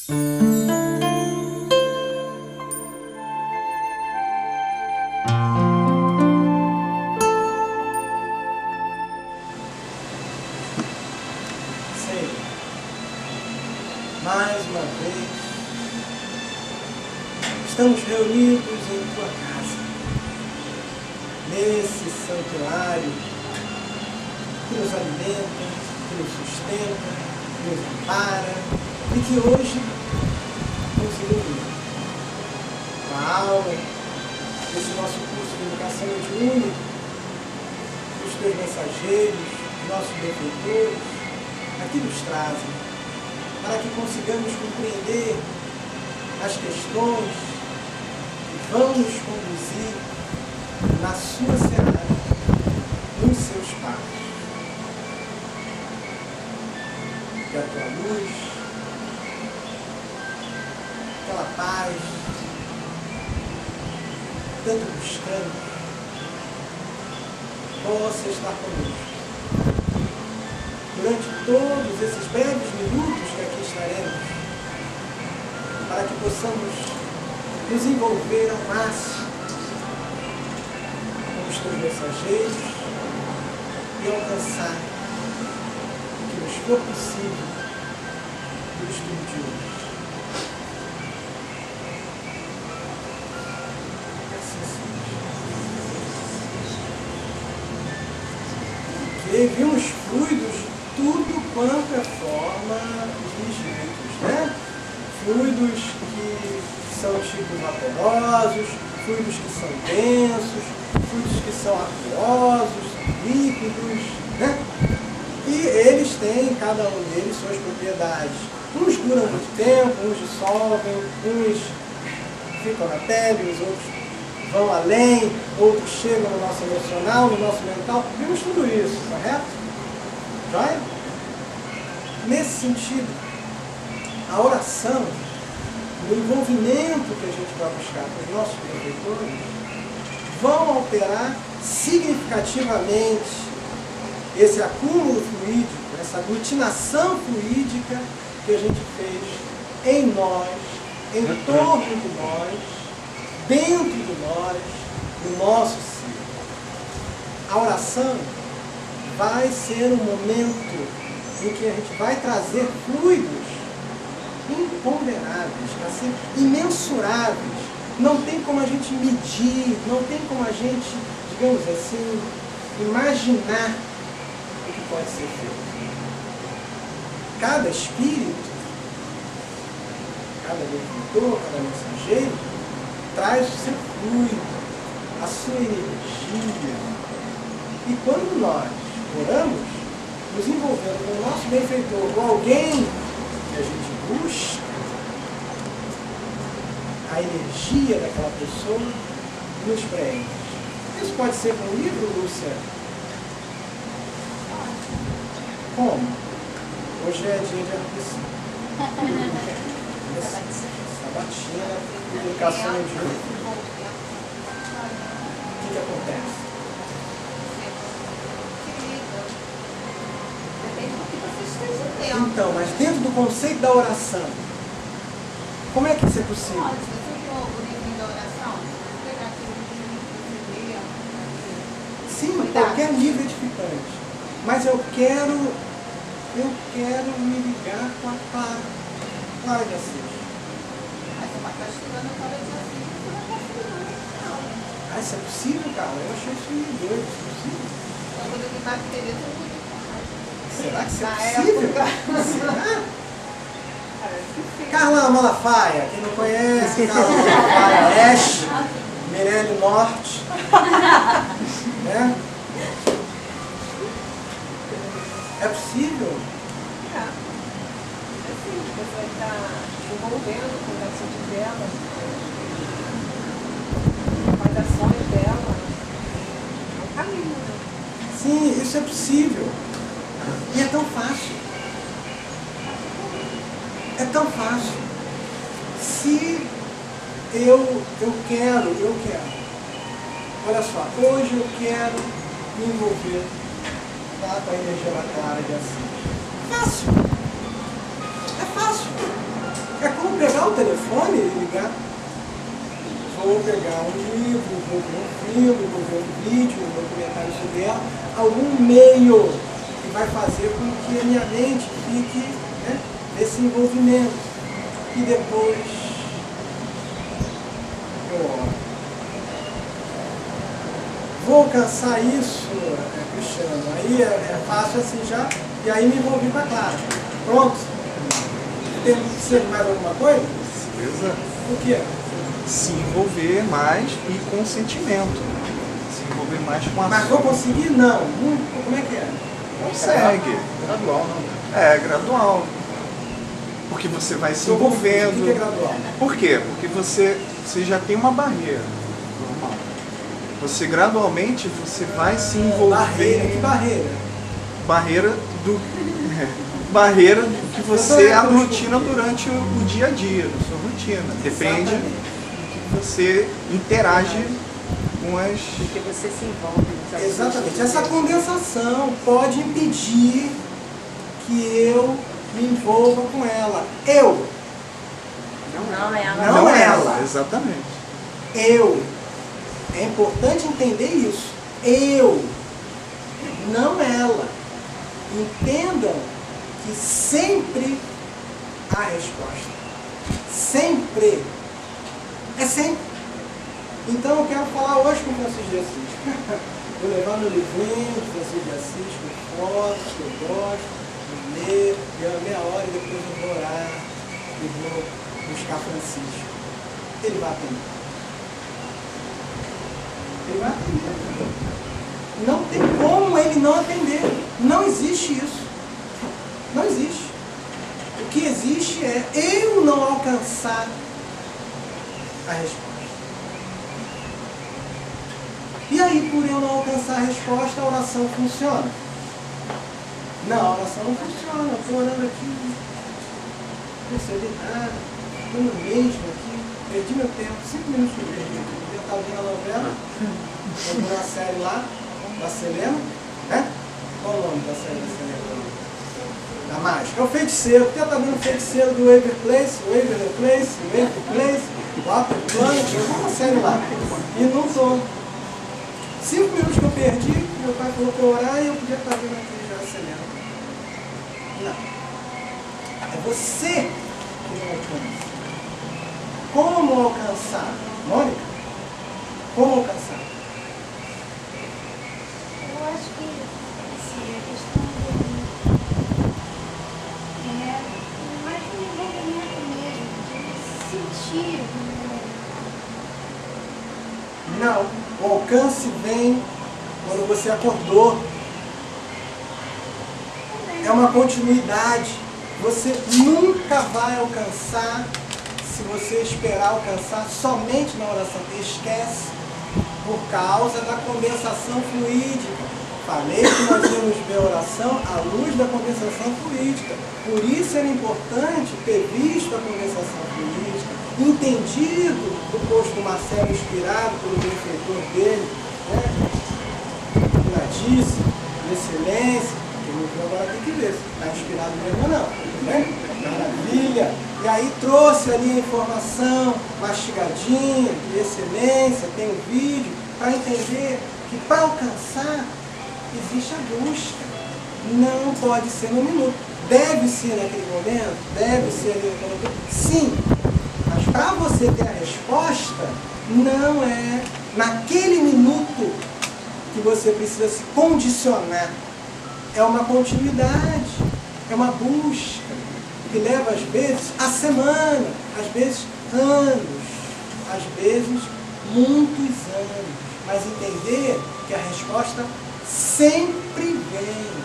Mais uma vez, estamos reunidos em tua casa, nesse santuário que nos alimenta, que nos sustenta, que nos ampara e que hoje nos ilumina. Com a aula desse nosso curso de educação mediúnica, os teus mensageiros, os nossos benfeitores, aqui nos trazem, para que consigamos compreender as questões que vão nos conduzir na sua seara, nos seus passos. Que a tua luz, aquela paz, tanto buscamos, possa estar conosco durante todos esses breves minutos que aqui estaremos, para que possamos nos envolver ao máximo com os teus mensageiros e alcançar o que nos for possível no estudo de hoje. Assim seja. Que vimos fluidos tudo quanto é forma de espíritos, né? Fluidos que são tipos vaporosos, fluidos que são densos, fluidos que são aquosos, líquidos, né? E eles têm, cada um deles, suas propriedades. Uns duram muito tempo, uns dissolvem, uns ficam na pele, os outros vão além, outros chegam no nosso emocional, no nosso mental. Vimos tudo isso, correto? Vai? Nesse sentido, a oração, o envolvimento que a gente vai buscar com os nossos benfeitores, vão alterar significativamente esse acúmulo fluídico, essa aglutinação fluídica que a gente fez em nós, em torno de nós, dentro de nós, no nosso ser. A oração vai ser um momento em que a gente vai trazer fluidos imponderáveis, assim, imensuráveis. Não tem como a gente medir, não tem como a gente, digamos assim, imaginar o que pode ser feito. Cada espírito, cada benfeitor, cada mensageiro, traz o seu fluido, a sua energia. E quando nós oramos, nos envolvendo com o nosso benfeitor, com alguém que a gente busca, a energia daquela pessoa nos preenche. Isso pode ser com um livro, Lúcia? Como? Hoje é dia de arquitetura. Sabatina, educação mediúnica. O que acontece? Então, mas dentro do conceito da oração, como é que isso é possível? Olha, se você for o livro da oração, pegar aquele livro que Sim, qualquer livro edificante. Mas eu quero me ligar com a Clara de Assis. Mas você vai estar estudando a Clara de Assis, você vai estar estudando. Ah, isso é possível, cara? Eu achei isso meio doido, isso é possível. Então, quando ele vai querer, você não. Será que isso é Na possível? época. Será? Parece que sim. Carla Malafaia, quem não conhece, Carla Malafaia, Oeste, Mirelle Norte, né? É possível? É assim, você vai estar envolvendo com as ações dela, com as ações dela. É um caminho, né? Sim, isso é possível. E é tão fácil. É tão fácil. Se eu quero. Olha só, hoje eu quero me envolver com a energia da Clara de Assis. Fácil. É fácil. É o telefone e ligar. Vou pegar um livro, vou ver um filme, vou ver um vídeo, um documentário sobre ela, algum meio que vai fazer com que a minha mente fique, né, nesse envolvimento. E depois eu oro. Vou alcançar isso, Cristiano, aí é fácil assim já, e aí me envolvi com a Clara. Pronto? Tem que ser mais alguma coisa? Precisa O quê? se envolver mais e com sentimento. Se envolver mais com a Mas vou conseguir? Não. Como é que é? Consegue. Gradual, não. É gradual. Porque você vai se O que envolvendo. é gradual? Por quê? Porque você já tem uma barreira normal. Você gradualmente você vai se envolver. Barreira, que barreira? Barreira do barreira que você aglutina durante o dia a dia, a sua rotina. Depende Exatamente. do que você interage com as. Porque você se envolve nos assuntos. Exatamente. Essa condensação pode impedir que eu me envolva com ela. Eu. Não ela. Não ela. Exatamente. Eu. É importante entender isso. Eu. Não ela. Entendam que sempre há resposta. Sempre. É sempre. Então eu quero falar hoje com o Francisco de Assis. Vou levar meu livrinho de Francisco de Assis com fotos que eu gosto, vou ler, meia hora e depois eu vou orar e vou buscar Francisco. Ele vai atender. Ele vai atender. Não tem como ele não atender. Não existe isso. Não existe. O que existe é eu não alcançar a resposta. E aí, por eu não alcançar a resposta, a oração funciona? Não, a oração não funciona. Eu estou orando aqui, não percebi nada, estou no mesmo aqui, perdi meu tempo, 5 minutos que eu perdi. Eu estava vendo a novela, vou uma série lá, da Selena, né? Qual o nome da série da Selena? Da mágica. É o feiticeiro, porque eu estava vendo o feiticeiro do Waverly Place, o Upper Planet, eu vi uma série lá. E não estou. 5 minutos que eu perdi, meu pai falou para orar e eu podia estar vendo aqui já a Selena. Não. É você que não alcança. Como alcançar? Mônica? Como alcançar? Eu acho que assim, a questão é mais um envolvimento mesmo, de sentir. Não. O alcance vem quando você acordou. É uma continuidade. Você nunca vai alcançar se você esperar alcançar somente na oração. Esquece. Por causa da condensação fluídica. Falei que nós íamos ver a oração à luz da condensação fluídica. Por isso era importante ter visto a condensação fluídica, entendido o posto do Marcelo inspirado pelo benfeitor dele, né? Gradíssimo, de excelência, que o livro agora tem que ver se está inspirado mesmo ou não, né? Maravilha! E aí trouxe ali a informação mastigadinha, de excelência, tem o vídeo, para entender que para alcançar existe a busca. Não pode ser no minuto. Deve ser naquele momento? Deve ser ali naquele momento? Sim. Mas para você ter a resposta, não é naquele minuto que você precisa se condicionar. É uma continuidade, é uma busca, que leva às vezes a semana, às vezes anos, às vezes muitos anos. Mas entender que a resposta sempre vem.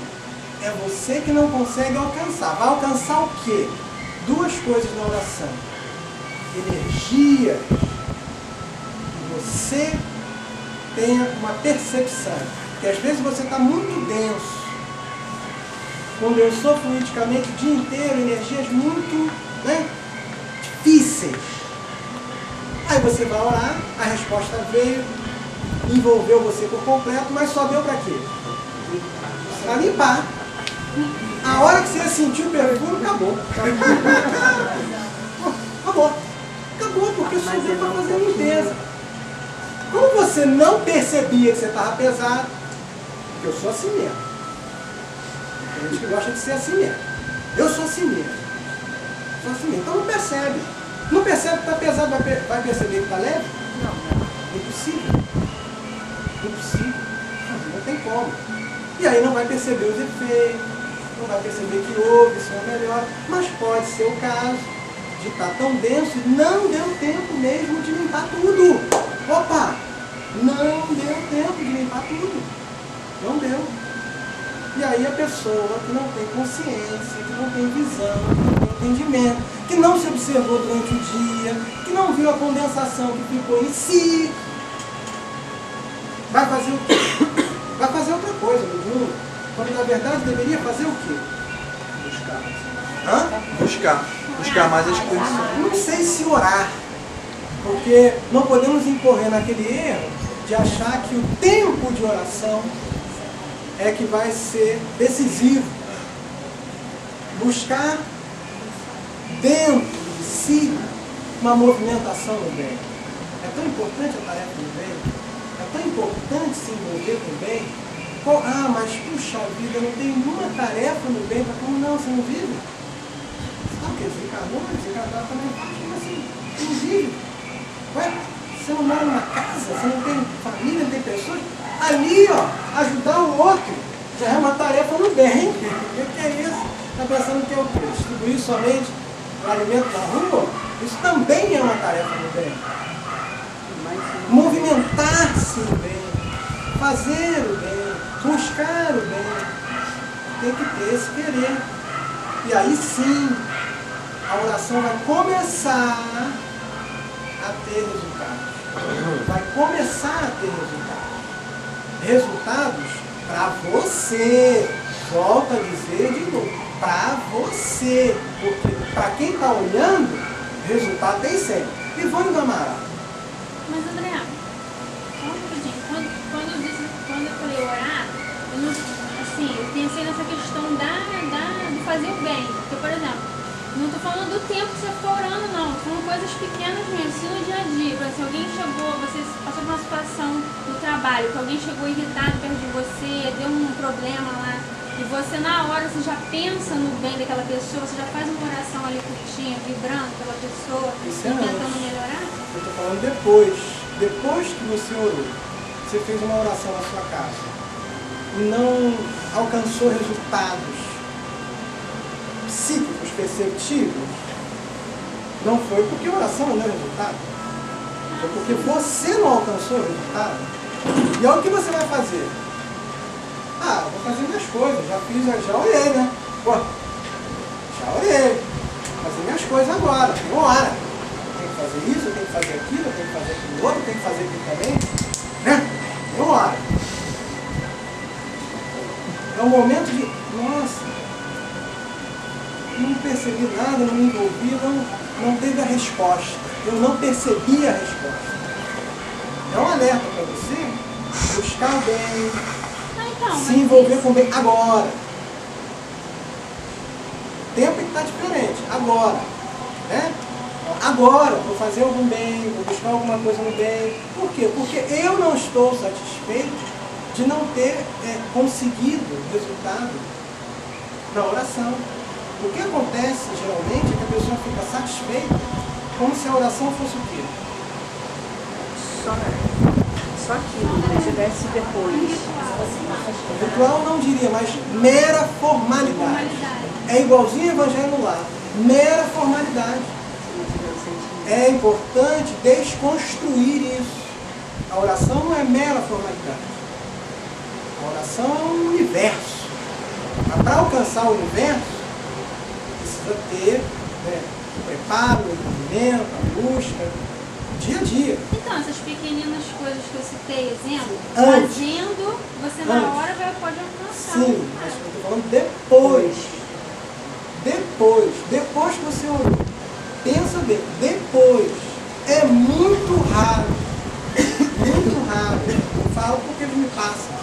É você que não consegue alcançar. Vai alcançar o quê? Duas coisas na oração. Energia. Que você tenha uma percepção. Porque às vezes você está muito denso. Quando eu sou fluidicamente o dia inteiro, energias muito, né, difíceis. Aí você vai orar, a resposta veio, envolveu você por completo, mas só deu para quê? Para limpar. A hora que você sentiu o perfume, acabou. Acabou. foi subir para fazer a limpeza. Como você não percebia que você estava pesado, porque eu sou assim mesmo. Tem gente que gosta de ser assim mesmo. Eu sou assim mesmo. Sou assim mesmo. Então não percebe. Não percebe que está pesado, vai perceber que está leve? Não. Impossível. Impossível. Não tem como. E aí não vai perceber os efeitos, não vai perceber que houve, isso é melhor. Mas pode ser o caso de estar tão denso e não deu tempo mesmo de limpar tudo. Opa! Não deu tempo de limpar tudo. Não deu. E aí a pessoa que não tem consciência, que não tem visão, que não tem entendimento, que não se observou durante o dia, que não viu a condensação que ficou em si, vai fazer o quê? Vai fazer outra coisa no mundo, quando na verdade deveria fazer o quê? Buscar mais as coisas. Não sei se orar, porque não podemos incorrer naquele erro de achar que o tempo de oração é que vai ser decisivo. Buscar dentro de si uma movimentação no bem. É tão importante a tarefa do bem, é tão importante se envolver com o bem. Mas puxa vida, eu não tenho nenhuma tarefa no bem. Como não? Você não vive? Sabe o que? Desencarnado também faz, mas assim, você não vive. Ué, você não mora numa casa, você não tem família, não tem pessoas. Ali, ó, ajudar o outro já é uma tarefa no bem. O que é isso? Está pensando que é o quê? Distribuir somente o alimento na rua? Isso também é uma tarefa no bem. Movimentar-se no bem, fazer o bem, buscar o bem. Tem que ter esse querer. E aí sim, a oração vai começar a ter resultados. Vai começar a ter resultados. Resultados para você. Volto a dizer de novo, para você. Porque para quem está olhando, resultado tem sempre. Ivone do Amaral. Mas André, só um pouquinho. Quando eu falei orar, eu pensei nessa questão do fazer o bem. Porque, por exemplo, não estou falando do tempo que você ficou orando, não. São coisas pequenas mesmo, assim, no dia a dia. Se alguém chegou, você passou por uma situação no trabalho, que alguém chegou irritado perto de você, deu um problema lá, e você na hora você já pensa no bem daquela pessoa, você já faz uma oração ali curtinha, vibrando pela pessoa, e tentando melhorar? Eu estou falando depois. Depois que você orou, você fez uma oração na sua casa e não alcançou resultados psíquicos perceptíveis, não foi porque a oração não deu resultado. Foi porque você não alcançou o resultado. E é o que você vai fazer? Vou fazer minhas coisas, já orei, né? Já orei. Vou fazer minhas coisas agora, agora. Tem que fazer isso, eu tenho que fazer aquilo, eu tenho que fazer aquilo outro, eu tenho que fazer aquilo também. Né? Vamos É um momento de, nossa, não percebi nada, não me envolvi, não teve a resposta. Eu não percebi a resposta. É um alerta para você buscar o bem, se envolver com o bem agora. O tempo tem que estar diferente, agora. Né? Agora, vou fazer algum bem, vou buscar alguma coisa no bem. Por quê? Porque eu não estou satisfeito de não ter conseguido resultado na oração. O que acontece, geralmente, é que a pessoa fica satisfeita como se a oração fosse o quê? Só aquilo que tivesse depois. Ritual não diria, mas mera formalidade. É igualzinho ao Evangelho no Lar. Mera formalidade. É importante desconstruir isso. A oração não é mera formalidade. A oração é um universo. Mas para alcançar o universo, precisa ter o preparo, o entendimento, a busca, dia a dia. Então, essas pequeninas coisas que eu citei, exemplo, Antes. fazendo, você na hora pode alcançar. Sim, mas eu estou falando depois. Depois que você orou. Pensa bem, depois. É muito raro. Muito raro. Eu falo porque eles me passam.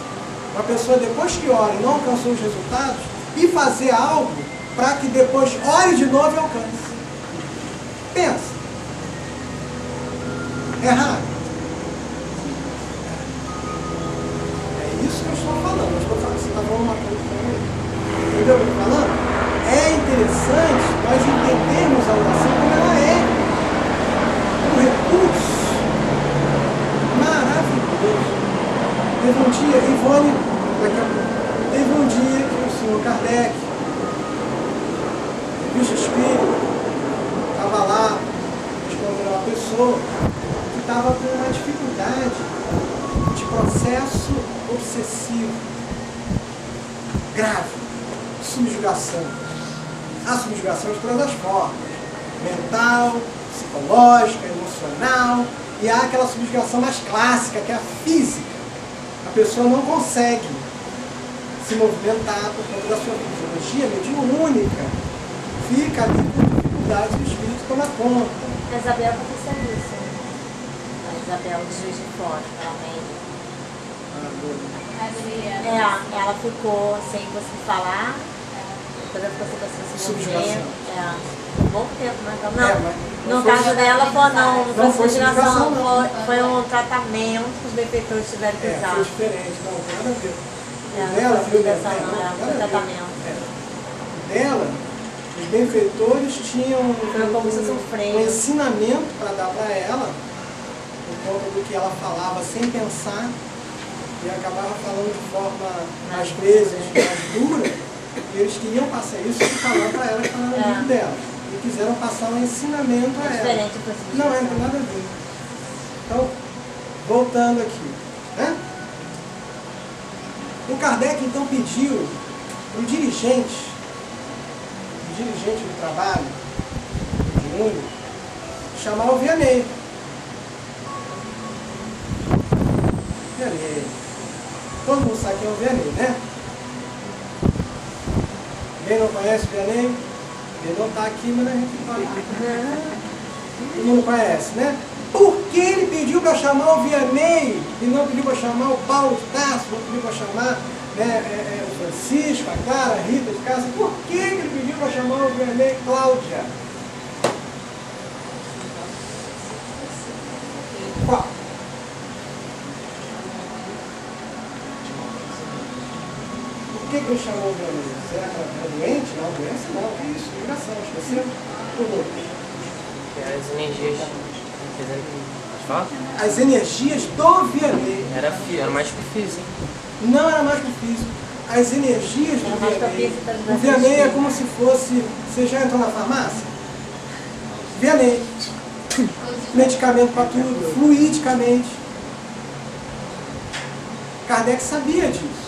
Uma pessoa depois que ora e não alcançou os resultados, e fazer algo para que depois ore de novo e alcance. Pensa. É raro. É isso que eu estou falando. Eu estou falando, você está falando uma coisa comigo. Entendeu o que eu estou falando? É interessante nós entendermos a oração como ela é. Um recurso maravilhoso. Teve um dia, Ivone, daqui a pouco, teve um dia que o senhor Kardec, bicho espírito, estava lá respondendo a uma pessoa que estava com uma dificuldade de processo obsessivo grave, subjugação. A subjugação de todas as formas, mental, psicológica, emocional, e há aquela subjugação mais clássica, que é a física. A pessoa não consegue se movimentar por conta da sua fisiologia mediúnica, fica ali com dificuldades do espírito toma conta. A Isabel aconteceu isso. A Isabel de Juiz de Fora, realmente. Ela ficou sem conseguir falar, depois ela ficou sem conseguir se mover. Um bom tempo, mas não. No caso dela não foi subjugação, foi um tratamento que os benfeitores tiveram que usar. Foi diferente, não, nada a ver. Dela, foi tratamento. Dela, os benfeitores tinham um ensinamento para dar para ela, por conta do que ela falava sem pensar, e acabava falando de forma, às vezes, mais dura, e eles queriam passar isso e falar para ela que estava no livro dela. E quiseram passar um ensinamento a ela. Não, não tem nada a ver. Então, voltando aqui. Né? O Kardec, então, pediu o dirigente do trabalho, de mundo, chamar o Vianney. Todo mundo sabe quem é o Vianney, né? Quem não conhece o Vianney? Ele não está aqui, mas a gente fala. Todo mundo conhece, né? Por que ele pediu para chamar o Vianney e não pediu para chamar o Paulo de Tarso, não pediu para chamar o Francisco, a Clara, a Rita de Casa? Por que ele pediu para chamar o Vianney e Cláudia? Qual? Por que ele chamou o Vianney? Será que ela é doente? Não, doença não, é isso, ligação, esqueceu? As energias. As energias do Vianney. Era mais que o físico. Não era mais que o físico. As energias do Vianney. O Vianney é como se fosse. Você já entrou na farmácia? Vianney. Medicamento para tudo, fluidicamente. Kardec sabia disso.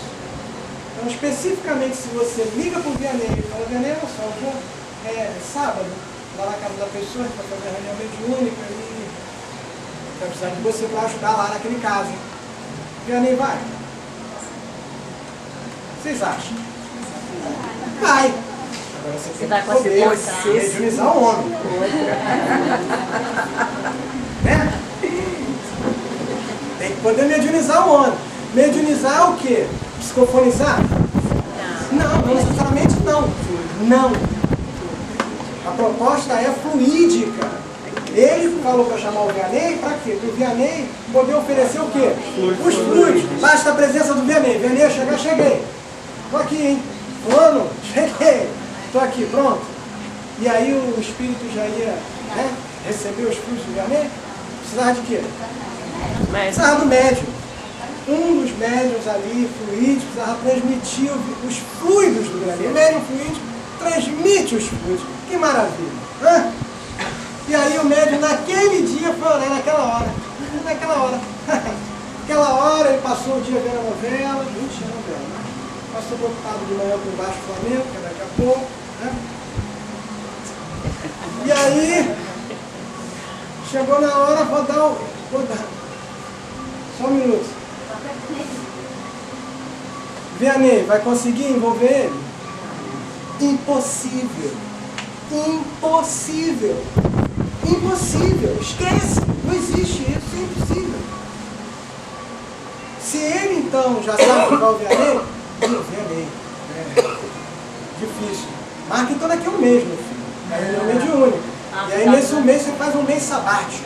Então, especificamente, se você liga para o Vianney e fala, Vianney, olha só, eu vou sábado, lá na casa da pessoa, para fazer a reunião mediúnica e vai precisar de você para ajudar lá naquele caso. Vianney vai. Vocês acham? Vai. Agora você tem que poder mediunizar o homem. Né? Tem que poder mediunizar o homem. Mediunizar é o quê? Psicofonizar? Não necessariamente não. Não. A proposta é fluídica. Ele falou para chamar o Vianney, para quê? Para o Vianney poder oferecer o quê? Os fluidos. Basta a presença do Vianney. Vianney, cheguei. Estou aqui, hein? Fulano, cheguei. Estou aqui, pronto. E aí o espírito já ia receber os fluidos do Vianney. Precisava de quê? Precisava do médium. Um dos médiuns ali, fluídicos, precisava transmitir os fluidos do Vianney. O médium fluídico transmite os fluidos. Que maravilha. Hã? E aí o médium naquele dia foi orar naquela hora. Naquela hora ele passou o dia vendo a novela. Gente, a novela, né? Passou preocupado de manhã com o Baixo Flamengo, que é daqui a pouco. Né? E aí, chegou na hora, vou dar. Só um minuto. Vianney, vai conseguir envolver ele? Impossível. Esquece. Não existe isso. É impossível. Se ele então já sabe que vai o Vianney, difícil. Marca então daqui a um mês, meu filho. É reunião mediúnica. E aí nesse mês você faz um mês sabático.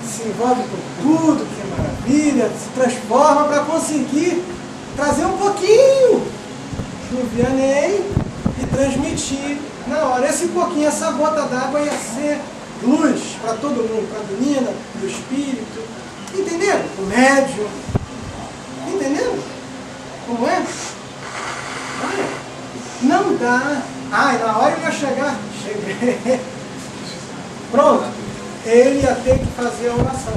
Se envolve com tudo, que maravilha, se transforma para conseguir trazer um pouquinho do Vianney e transmitir na hora. Esse pouquinho, essa gota d'água ia ser luz para todo mundo, para a menina, para o espírito. Entenderam? O médium. Entenderam? Como é? Olha, não dá. Ai, na hora ele ia chegar. Cheguei. Pronto. Ele ia ter que fazer a oração.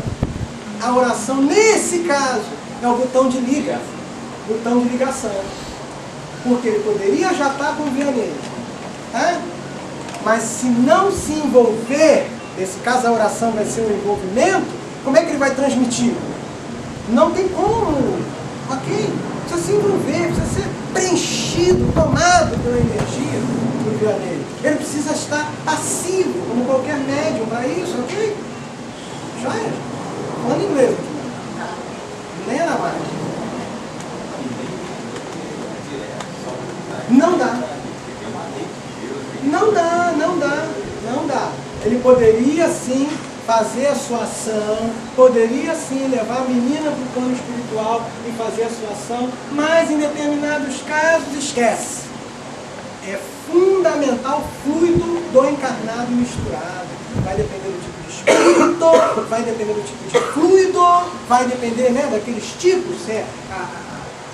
A oração, nesse caso, é o botão de liga. Botão de ligação. Porque ele poderia já estar com o Vianney. Tá? Mas se não se envolver, nesse caso a oração vai ser um envolvimento, como é que ele vai transmitir? Não tem como. Ok? Precisa se envolver, precisa ser preenchido, tomado pela energia do Vianney. Ele precisa estar passivo, como qualquer médium, para isso, ok? Já é. Falando inglês aqui. Nem era mais. Não dá. Não dá, não dá, não dá. Ele poderia sim fazer a sua ação, poderia sim levar a menina para o plano espiritual e fazer a sua ação, mas em determinados casos esquece. É fundamental o fluido do encarnado misturado. Vai depender do tipo de espírito, vai depender do tipo de fluido, vai depender, né, daqueles tipos, se é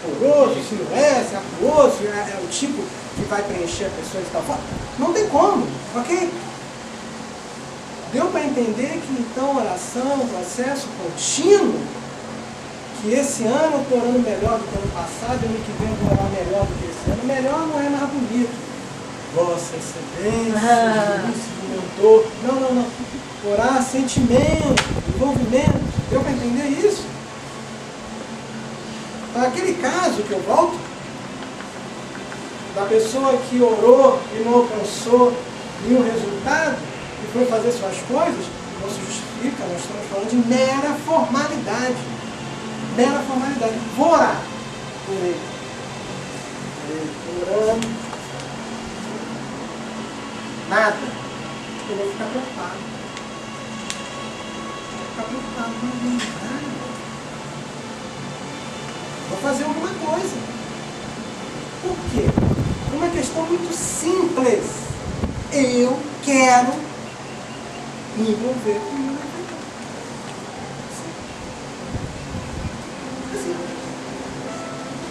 poroso, se não é, se é aquoso, é o tipo que vai preencher a pessoa de tal forma. Não tem como, ok? Deu para entender que então oração, processo contínuo, que esse ano eu estou orando melhor do que ano passado, ano que vem eu vou orar melhor do que esse ano. Melhor não é mais bonito. Vossa Excelência, mentor. Não. Orar sentimento, envolvimento. Deu para entender isso? Então, aquele caso que eu volto, da pessoa que orou e não alcançou nenhum resultado, e foi fazer suas coisas, não se justifica, nós estamos falando de mera formalidade. Mera formalidade. Vou orar por ele. Orando. Nada. Eu vou ficar preocupado. Vou ficar preocupado. Não, nada. Vou fazer alguma coisa. Por quê? Por uma questão muito simples. Eu quero me envolver com o meu benfeitor. Assim.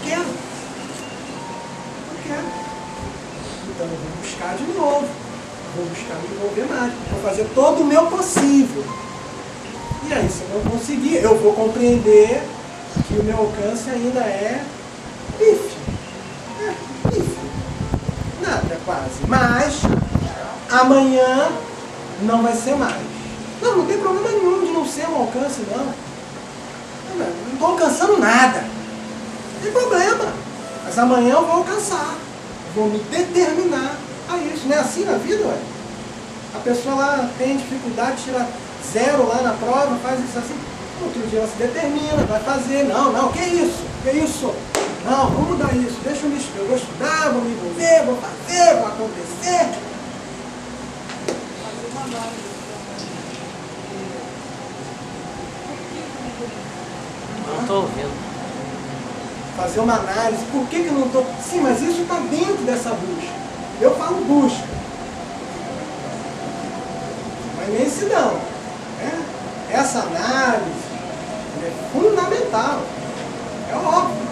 Quero. Eu quero. Então eu vou buscar de novo. Vou buscar me envolver mais. Vou fazer todo o meu possível. E aí, se eu não conseguir, eu vou compreender que o meu alcance ainda é pífio. É pífio. Nada, quase. Mas amanhã não vai ser mais. Não tem problema nenhum de não ser um alcance, não. Não estou alcançando nada. Não tem problema. Mas amanhã eu vou alcançar. Vou me determinar a isso. Não é assim na vida, ué? A pessoa lá tem dificuldade, tira 0 lá na prova, faz isso assim. Outro dia ela se determina, vai fazer. Não, que isso? Que isso? Não, vamos mudar isso. Deixa eu vou estudar, vou me envolver, vou fazer, vou acontecer. Não estou ouvindo. Fazer uma análise. Por que eu não estou... Sim, mas isso está dentro dessa busca. Eu falo busca. Mas imensidão. Né? Essa análise é fundamental. É óbvio.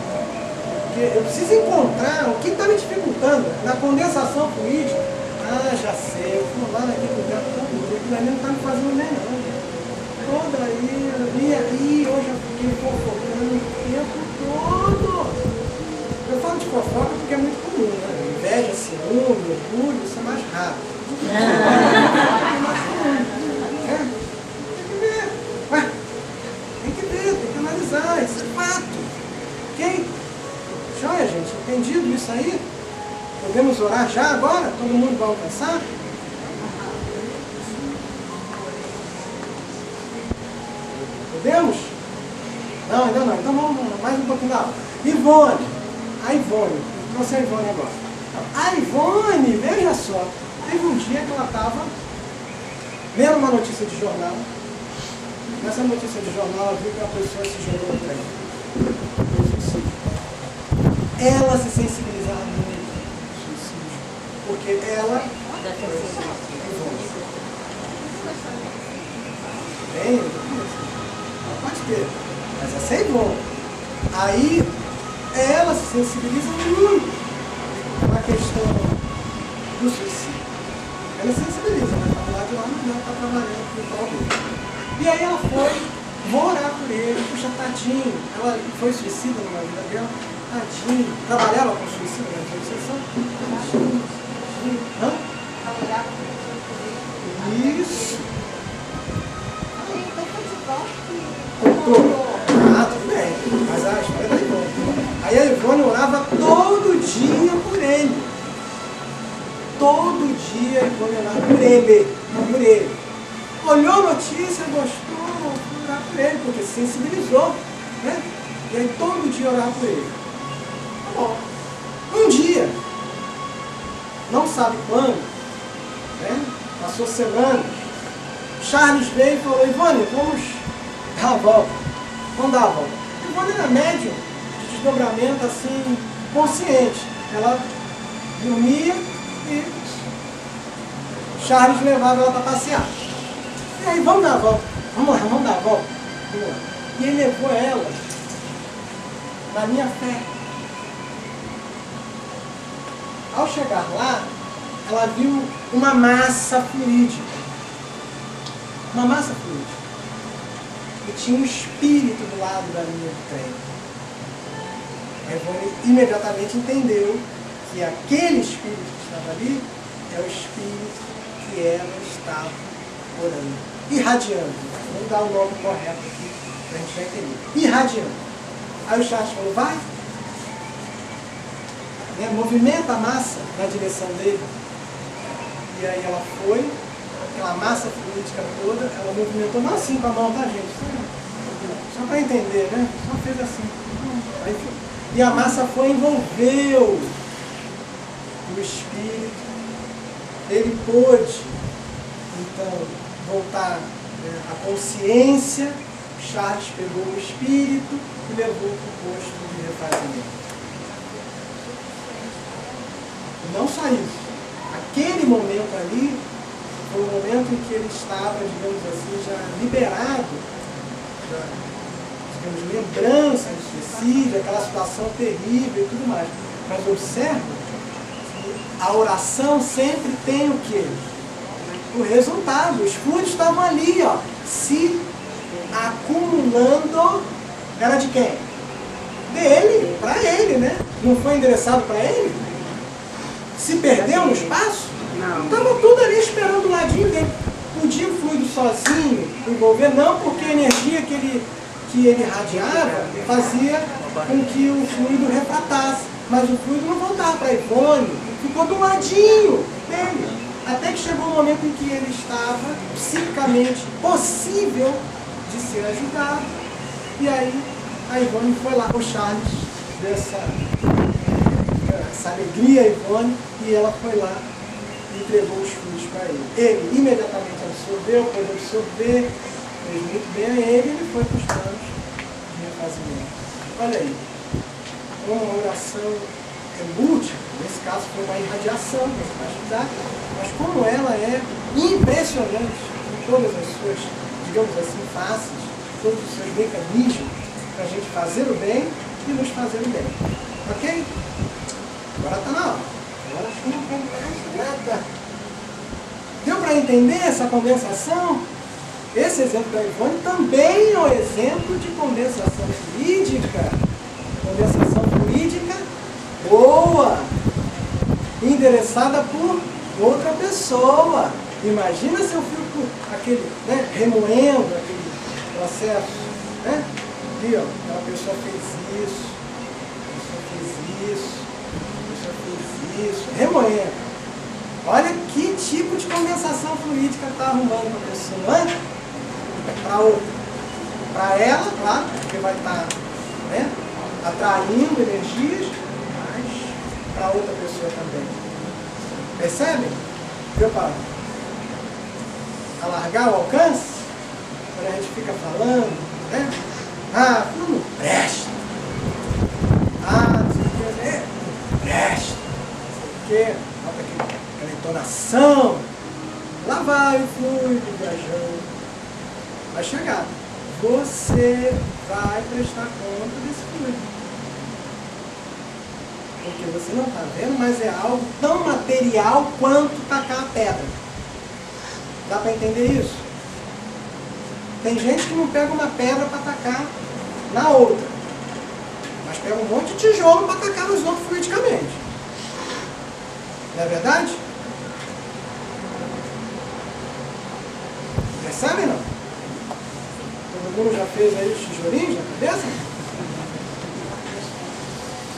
Porque eu preciso encontrar o que está me dificultando. Na condensação fluídica, já sei, eu fui lá naquele lugar, aquilo ali não está me fazendo nem não. Toda aí, e aí, hoje eu fiquei fofocando o tempo todo. Eu falo de fofoca porque é muito comum, né? Inveja, ciúme, orgulho, isso é mais rápido. É mais comum. Tem que ver, tem que analisar, isso é fato. Ok? Joia, gente, entendido isso aí? Podemos orar já agora? Todo mundo vai alcançar? Podemos? Não, ainda não. Então vamos mais um pouquinho da aula. Ivone. A Ivone. Trouxe a Ivone agora. A Ivone, veja só. Teve um dia que ela estava lendo uma notícia de jornal. Nessa notícia de jornal, eu vi que uma pessoa se jogou por aí. Ela se sensibilizava muito com o suicídio, porque ela bem, pode ter, mas essa é bom. Aí ela se sensibiliza muito com a questão do suicídio. Ela se sensibiliza, mas na verdade lá não está trabalhando com o tal dele. E aí ela foi, vou orar por ele, puxa, tadinho. Ela foi suicida na vida dela, tadinho. Trabalhava com suicídio na associação? Tadinho. Hã? Trabalhava com isso. Contou. Ah, tudo bem. Mas a história da Ivone. Aí a Ivone orava todo dia por ele. Todo dia a Ivone orava por ele. Por ele. Olhou a notícia, gostou, foi orar por ele, porque se sensibilizou. Né? E aí todo dia orava por ele. Tá bom. Um dia, não sabe quando, né? Passou semanas, Charles veio e falou, Ivone, vamos dar a volta. Vamos dar a volta. Ivone era médium de desdobramento assim, consciente. Ela dormia e Charles levava ela para passear. E aí, vamos dar a volta. Vamos lá, vamos dar a volta. Vamos lá. E ele levou ela na minha fé. Ao chegar lá, ela viu uma massa fluídica. Uma massa fluídica. E tinha um espírito do lado da linha do trem. A Ivone imediatamente entendeu que aquele espírito que estava ali é o espírito que ela estava orando. Irradiando. Vamos dar o nome correto aqui para a gente já entender. Irradiando. Aí o Charles falou, vai. Né, movimenta a massa na direção dele. E aí ela foi, aquela massa fluídica toda, ela movimentou, não assim com a mão, tá, gente? Só para entender, né? Só fez assim. Aí foi. E a massa foi, envolveu o espírito. Ele pôde, então, voltar, né, à consciência. Charles pegou o espírito e levou para o posto de refazimento. E não só isso. Aquele momento ali foi o momento em que ele estava, digamos assim, já liberado, já, digamos, lembrança de suicídio, aquela situação terrível e tudo mais. Mas observa que a oração sempre tem o quê? O resultado. Os fluidos estavam ali, ó, se acumulando. Era de quem? Dele, para ele, né? Não foi endereçado para ele? Se perdeu no espaço? Não. Estava tudo ali esperando o ladinho dele. Podia o fluido sozinho envolver, não, porque a energia que ele irradiava fazia com que o fluido refratasse. Mas o fluido não voltava para Ivone, ficou do ladinho dele. Até que chegou o momento em que ele estava psicicamente possível de ser ajudado. E aí a Ivone foi lá, o Charles dessa alegria a Ivone, e ela foi lá e entregou os fluidos para ele. Ele imediatamente absorveu, pôde absorver, fez muito bem a ele, e ele foi para os planos de refazimento. Olha aí, uma oração múltipla, nesse caso foi uma irradiação para ajudar, mas como ela é impressionante em todas as suas, digamos assim, faces, todos os seus mecanismos para a gente fazer o bem e nos fazer o bem. Ok? Agora está na hora. Agora acho que não tem mais nada. Deu para entender essa condensação? Esse exemplo da Ivone também é um exemplo de condensação fluídica. Condensação fluídica boa, endereçada por outra pessoa. Imagina se eu fico aquele, né, remoendo aquele processo. Né? Ali, ó, aquela pessoa fez isso, isso, remoendo. Olha que tipo de condensação fluídica está arrumando para a pessoa, para outra. Para ela, claro, porque vai estar, né, atraindo energias, mas para outra pessoa também. Percebem? Viu, Paulo? Olha lá, largar o alcance, quando a gente fica falando, né? Ah, não presta. Ah, não sei o que, né? Não presta. Não sei o que, bota aquela entonação. Lá vai o fluido viajando. Vai chegar. Você vai prestar conta desse fluido. Porque você não está vendo, mas é algo tão material quanto tacar a pedra. Dá para entender isso? Tem gente que não pega uma pedra para tacar na outra, mas pega um monte de tijolo para tacar nos outros fluidicamente. Não é verdade? Percebem, não? Todo mundo já fez aí os tijolinhos na cabeça?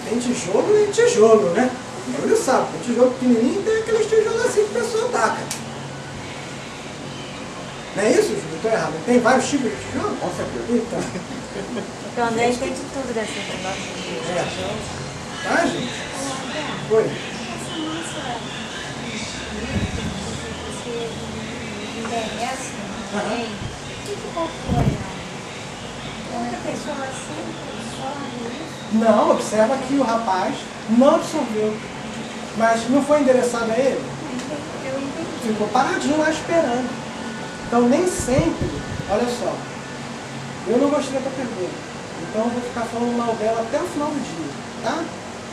Tem tijolo e tijolo, né? O Júlio sabe, tem tijolo pequenininho e tem aqueles tijolos assim que a pessoa taca. Não é isso, Júlio? Estou errado. Tem vários tipos de tijolo? Com certeza. Então. Porque o André entende tudo desse negócio de tijolo. Tá, gente? Oi. Essa nossa você envelhece bem, o que ocorre? Outra pessoa sempre absorve isso? Não, observa que o rapaz não absorveu. Mas não foi endereçado a ele? Eu entendi. Ficou paradinho lá esperando. Então nem sempre, olha só, eu não gostei da tua pergunta. Então eu vou ficar falando mal dela até o final do dia, tá?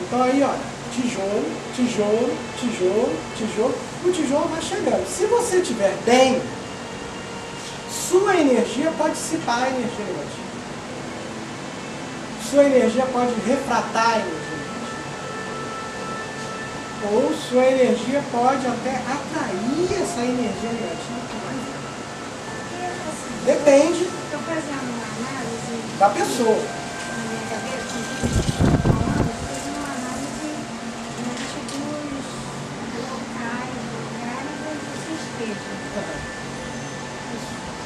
Então aí, olha, tijolo, tijolo, tijolo, tijolo, o tijolo vai chegando. Se você estiver bem, sua energia pode dissipar a energia negativa. Sua energia pode refratar a energia negativa. Ou sua energia pode até atrair essa energia negativa com mais ela. Depende Estou fazendo uma análise da pessoa. na minha cabeça, com tudo que você está falando, eu fiz uma análise dos locais, lugares onde você esteja.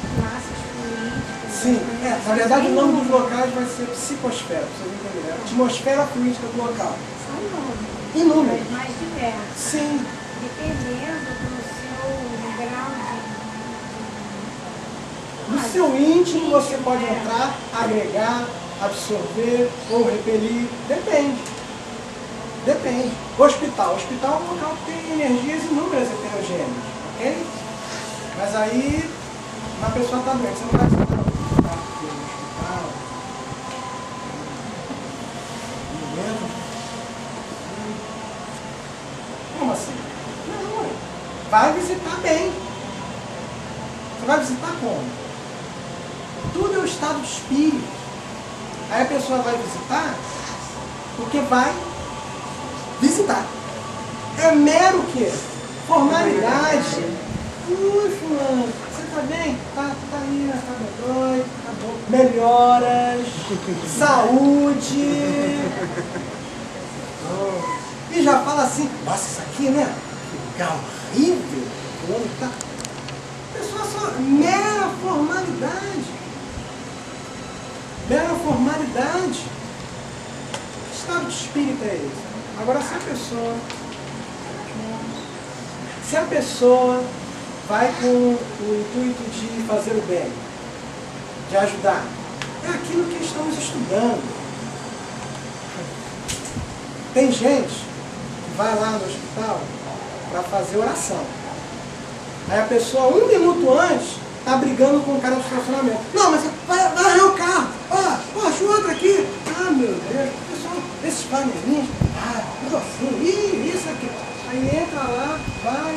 As massas políticas. Sim, na verdade o nome dos locais vai ser psicosfera, pra vocês entenderem. A atmosfera política do local. São inúmeros. Inúmeros. Mais diversos. Sim, Dependendo do seu grau de... no seu íntimo você pode entrar, agregar, absorver ou repelir. Depende. Depende. Hospital. Hospital é um local que tem energias inúmeras heterogêneas. Ok? Mas aí, uma pessoa está doente, você não vai visitar no hospital. No momento. Como assim? Não, vai visitar bem. Você vai visitar como? Tudo é o estado de espírito. Aí a pessoa vai visitar porque vai visitar. É mero o quê? Formalidade. Ui, fulano, você tá bem? Tá aí, tá medói, tá bom. Melhoras, saúde. E já fala assim, nossa, isso aqui, né? Que lugar horrível. Fulano tá... Pessoa só, mera formalidade. Mera formalidade. Que estado de espírito é esse? Agora, se a pessoa vai com o intuito de fazer o bem, de ajudar, é aquilo que estamos estudando. Tem gente que vai lá no hospital para fazer oração. Aí a pessoa, 1 minuto antes, está brigando com o cara do estacionamento. Não, mas vai arranhar o carro. Ó, acho outro aqui. Ah, meu Deus. Pessoal, esses panelinhos. Ah, negocinho. Isso aqui. Aí entra lá, vai.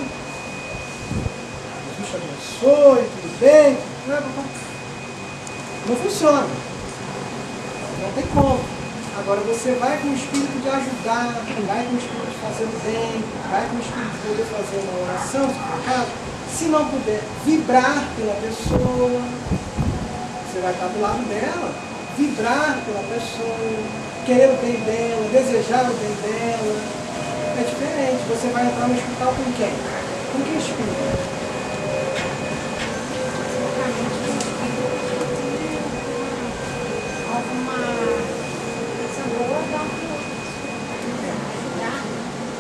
Jesus te abençoe, tudo bem. Não funciona. Não tem como. Agora você vai com o espírito de ajudar, vai com o espírito de fazer o bem, vai com o espírito de poder fazer uma oração, se for o caso. Se não puder vibrar pela pessoa, você vai estar do lado dela, vibrar pela pessoa, querer o bem dela, desejar o bem dela. É diferente. Você vai entrar no hospital com quem? Com que espírito?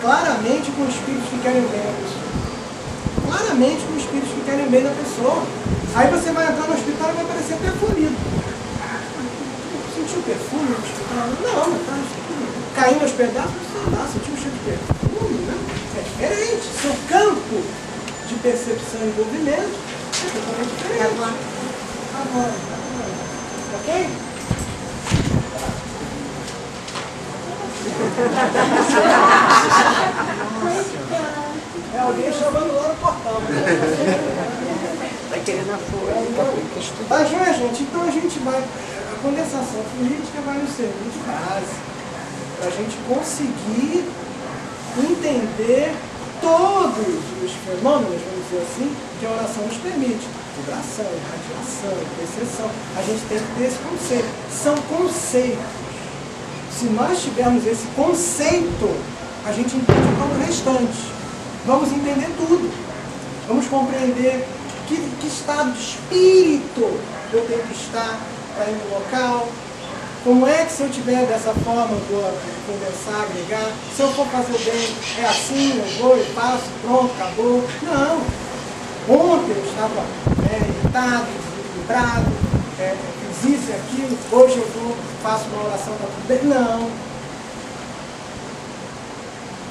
Claramente com espíritos que querem o bem à pessoa. Claramente com espíritos que querem no meio da pessoa. Aí você vai entrar no hospital e vai parecer perfumado. Sentiu perfume no hospital? Não, tá caindo aos pedaços, sei lá, sentiu um cheiro de perfume, né? É diferente. Seu campo de percepção e envolvimento é totalmente diferente. Agora. Ok? É alguém chamando lá no portão. Vai querendo a folha. Tá joia, gente? Então a gente vai. A condensação fluídica vai nos servir de base para a gente conseguir entender todos os fenômenos, vamos dizer assim, que a oração nos permite. Vibração, radiação, intercessão. A gente tem que ter esse conceito. São conceitos. Se nós tivermos esse conceito, a gente entende todo o restante. Vamos entender tudo. Vamos compreender que estado de espírito eu tenho que estar para ir no local. Como é que se eu tiver dessa forma, eu vou conversar, agregar. Se eu for fazer o bem, é assim, eu vou e faço, pronto, acabou. Não. Ontem eu estava irritado, desequilibrado, fiz isso e aquilo, hoje eu vou, faço uma oração para tudo bem. Não.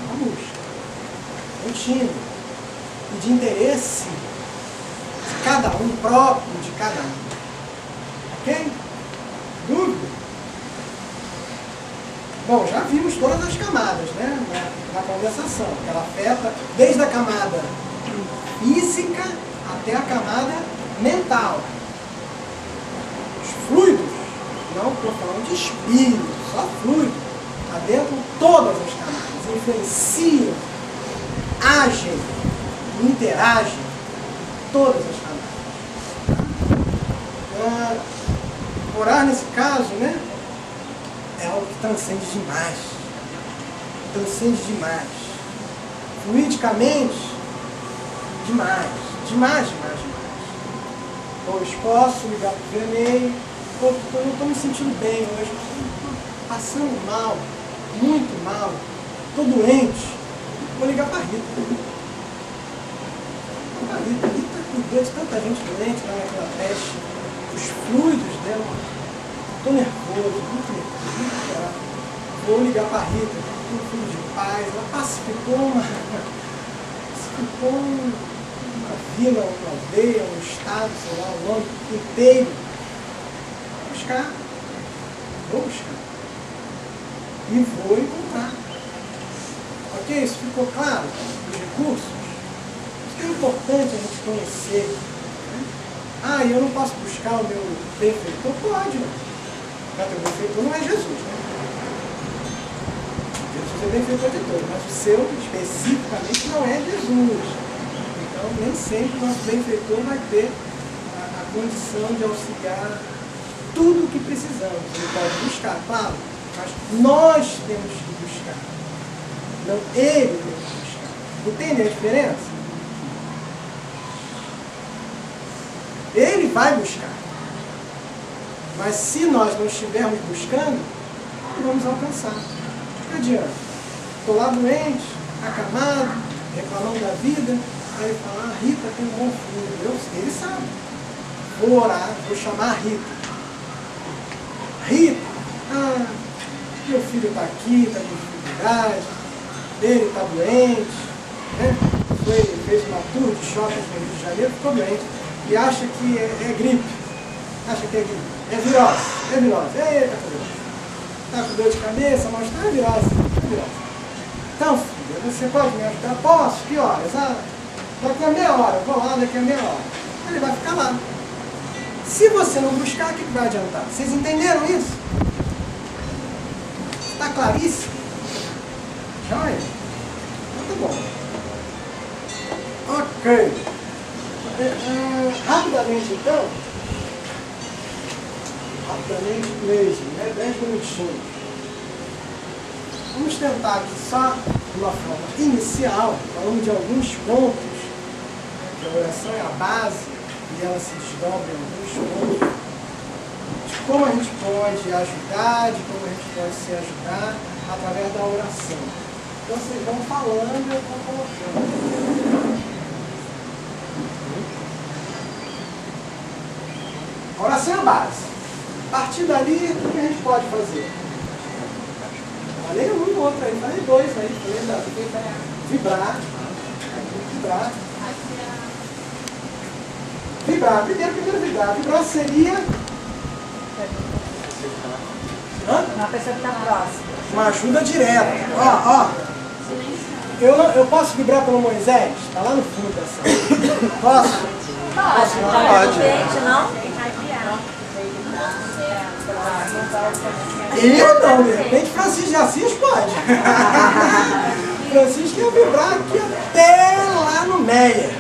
Uma busca contínua e de interesse de cada um, próprio de cada um. Ok? Dúvida? Bom, já vimos todas as camadas, né, na conversação, que ela afeta desde a camada física até a camada mental. Os fluidos, não estou falando de espírito, só fluido, adentro todas as camadas, influenciam, agem, interagem todas as camadas. Orar nesse caso, né, é algo que transcende demais. Transcende demais. Fluidicamente, demais. Demais. Pois posso ligar para o vermelho, eu não estou me sentindo bem hoje, estou passando mal, muito mal, estou doente, vou ligar para a Rita. A Rita cuidou de tanta gente doente lá naquela peste, os fluidos dela, estou nervoso, muito nervoso. Vou ligar para a Rita, tem um filho de paz, ela pacificou uma vila, uma aldeia, um estado, sei lá, um ano inteiro. Vou buscar. E vou encontrar. Ok? Isso ficou claro? Os recursos? Isso é importante a gente conhecer. Ah, e eu não posso buscar o meu benfeitor? Pode. Mas o benfeitor não é Jesus, né? Jesus é benfeitor de todos, mas o seu especificamente não é Jesus. Então, nem sempre o nosso benfeitor vai ter a condição de auxiliar tudo o que precisamos. Ele pode buscar, claro, mas nós temos que buscar. Não ele tem que buscar. Entende a diferença? Ele vai buscar. Mas se nós não estivermos buscando, não vamos alcançar. Não adianta. Estou lá doente, acamado, reclamando da vida. Aí ele fala, a Rita tem um bom filho. Ele sabe. Vou orar, vou chamar a Rita. Rita, meu filho está aqui, está com dificuldade, ele está doente, né? Fez uma tour de shopping no Rio de Janeiro, ficou doente. E acha que é gripe. Acha que é gripe. É virose. Eita, está com dor de cabeça, mas está virose. Então, filha, você pode me ajudar? Posso? Que horas? Daqui a meia hora, eu vou lá daqui a meia hora. Ele vai ficar lá. Se você não buscar, o que vai adiantar? Vocês entenderam isso? Está claríssimo? Joia? Muito bom. Ok. Rapidamente então. Rapidamente mesmo, né? 10 minutinhos. Vamos tentar aqui só de uma forma inicial, falando de alguns pontos, que a oração é a base, e ela se desdobra em alguns pontos, de como a gente pode ajudar, de como a gente pode se ajudar através da oração. Então vocês vão falando e eu vou colocando. A oração é a base. A partir dali, o que a gente pode fazer? Falei um outro aí, falei dois aí. Falei da vibrar. Vibrar. Vibrar. Primeiro vibrar. Vibrar seria... Uma pessoa que está próxima. uma ajuda direta. Eu posso vibrar pelo Moisés? Está lá no fundo dessa. Posso? Pode. Não? Eu não, de repente Francisco de Assis pode. Francisco ia vibrar aqui até lá no Meia.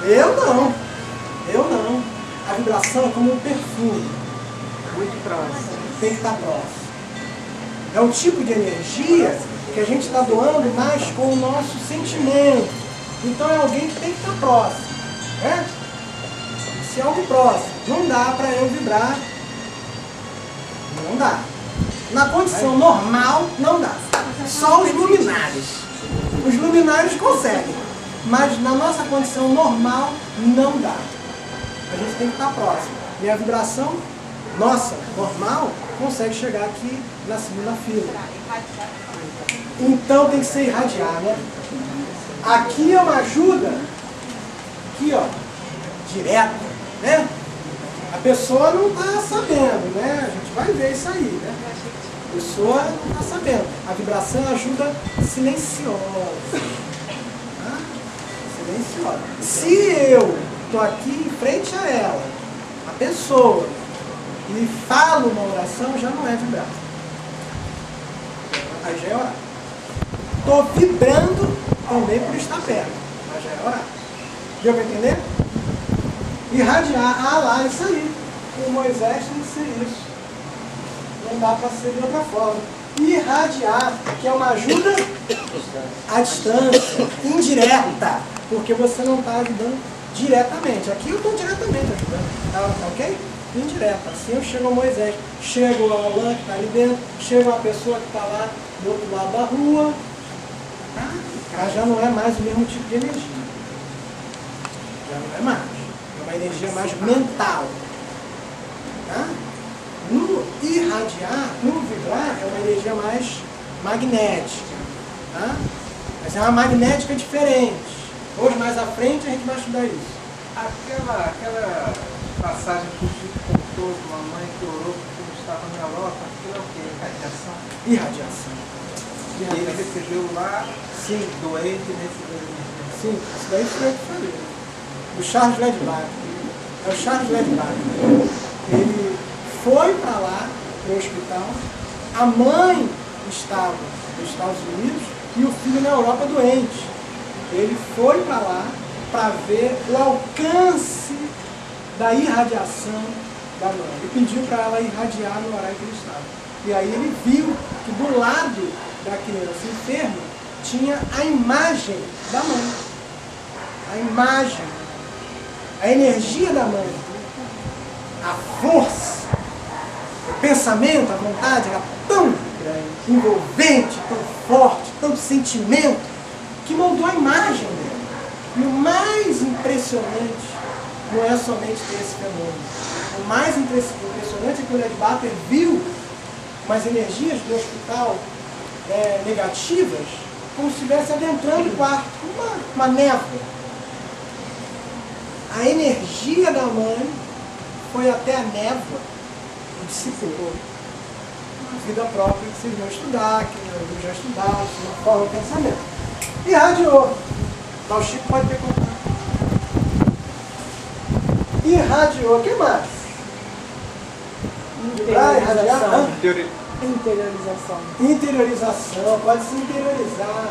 Eu não. A vibração é como um perfume. Muito próximo. Tem que estar próximo. É um tipo de energia que a gente está doando mais com o nosso sentimento. Então é alguém que tem que estar próximo. Né? Se é algo próximo, não dá para eu vibrar. Não dá. Na condição normal, não dá. Só os luminares. Os luminares conseguem. Mas na nossa condição normal, não dá. A gente tem que estar próximo. E a vibração nossa, normal, consegue chegar aqui na segunda fila. Então tem que ser irradiar, né? Aqui é uma ajuda, aqui ó, direta, né? A pessoa não está sabendo, né? A gente vai ver isso aí, né? A pessoa não está sabendo. A vibração é ajuda silenciosa. Tá? Silenciosa. Se eu estou aqui em frente a ela, a pessoa, e falo uma oração, já não é vibrar. Aí já é orar. Estou vibrando também por estar perto, mas já é orar. Deu para entender? Irradiar, lá, isso aí. O Moisés tem que ser isso. Não dá para ser de outra forma. Irradiar, que é uma ajuda à distância, indireta, porque você não está ajudando diretamente. Aqui eu estou diretamente ajudando. Tá ok? Indireta. Assim eu chego ao Moisés, chego ao Alain que está ali dentro, chego a pessoa que está lá do outro lado da rua. Tá? Mas já não é mais o mesmo tipo de energia. Já não é mais. É uma energia mais mental. Tá? No irradiar, no vibrar, é uma energia mais magnética. Tá? Mas é uma magnética diferente. Hoje, mais à frente, a gente vai estudar isso. Aquela passagem que o Chico contou de uma mãe que orou porque estava na Europa, aquilo é o quê? Radiação? Irradiação. E ele recebeu lá, Sim. doente nesse doente. Sim, isso daí foi o que eu falei. O Charles Ledbach. É o Charles Ledbach. Ele foi para lá, para o hospital. A mãe estava nos Estados Unidos e o filho na Europa doente. Ele foi para lá para ver o alcance da irradiação da mãe. Ele pediu para ela irradiar no horário que ele estava. E aí ele viu que do lado da criança enferma tinha a imagem da mãe. A imagem, a energia da mãe, a força, o pensamento, a vontade era tão envolvente, tão forte, tanto sentimento, que moldou a imagem dele. E o mais impressionante não é somente ter esse fenômeno. O mais impressionante é que o Ledbatter viu umas energias do hospital negativas, como se estivesse adentrando o quarto, uma névoa. A energia da mãe foi até a névoa e dissipou. A vida própria que vocês vão estudar, que eu já estudaram, de uma forma de pensamento. Irradiou. Então o Chico pode ter contado. Irradiou. O que mais? Interiorização. Interiorização. Interiorização. Pode se interiorizar.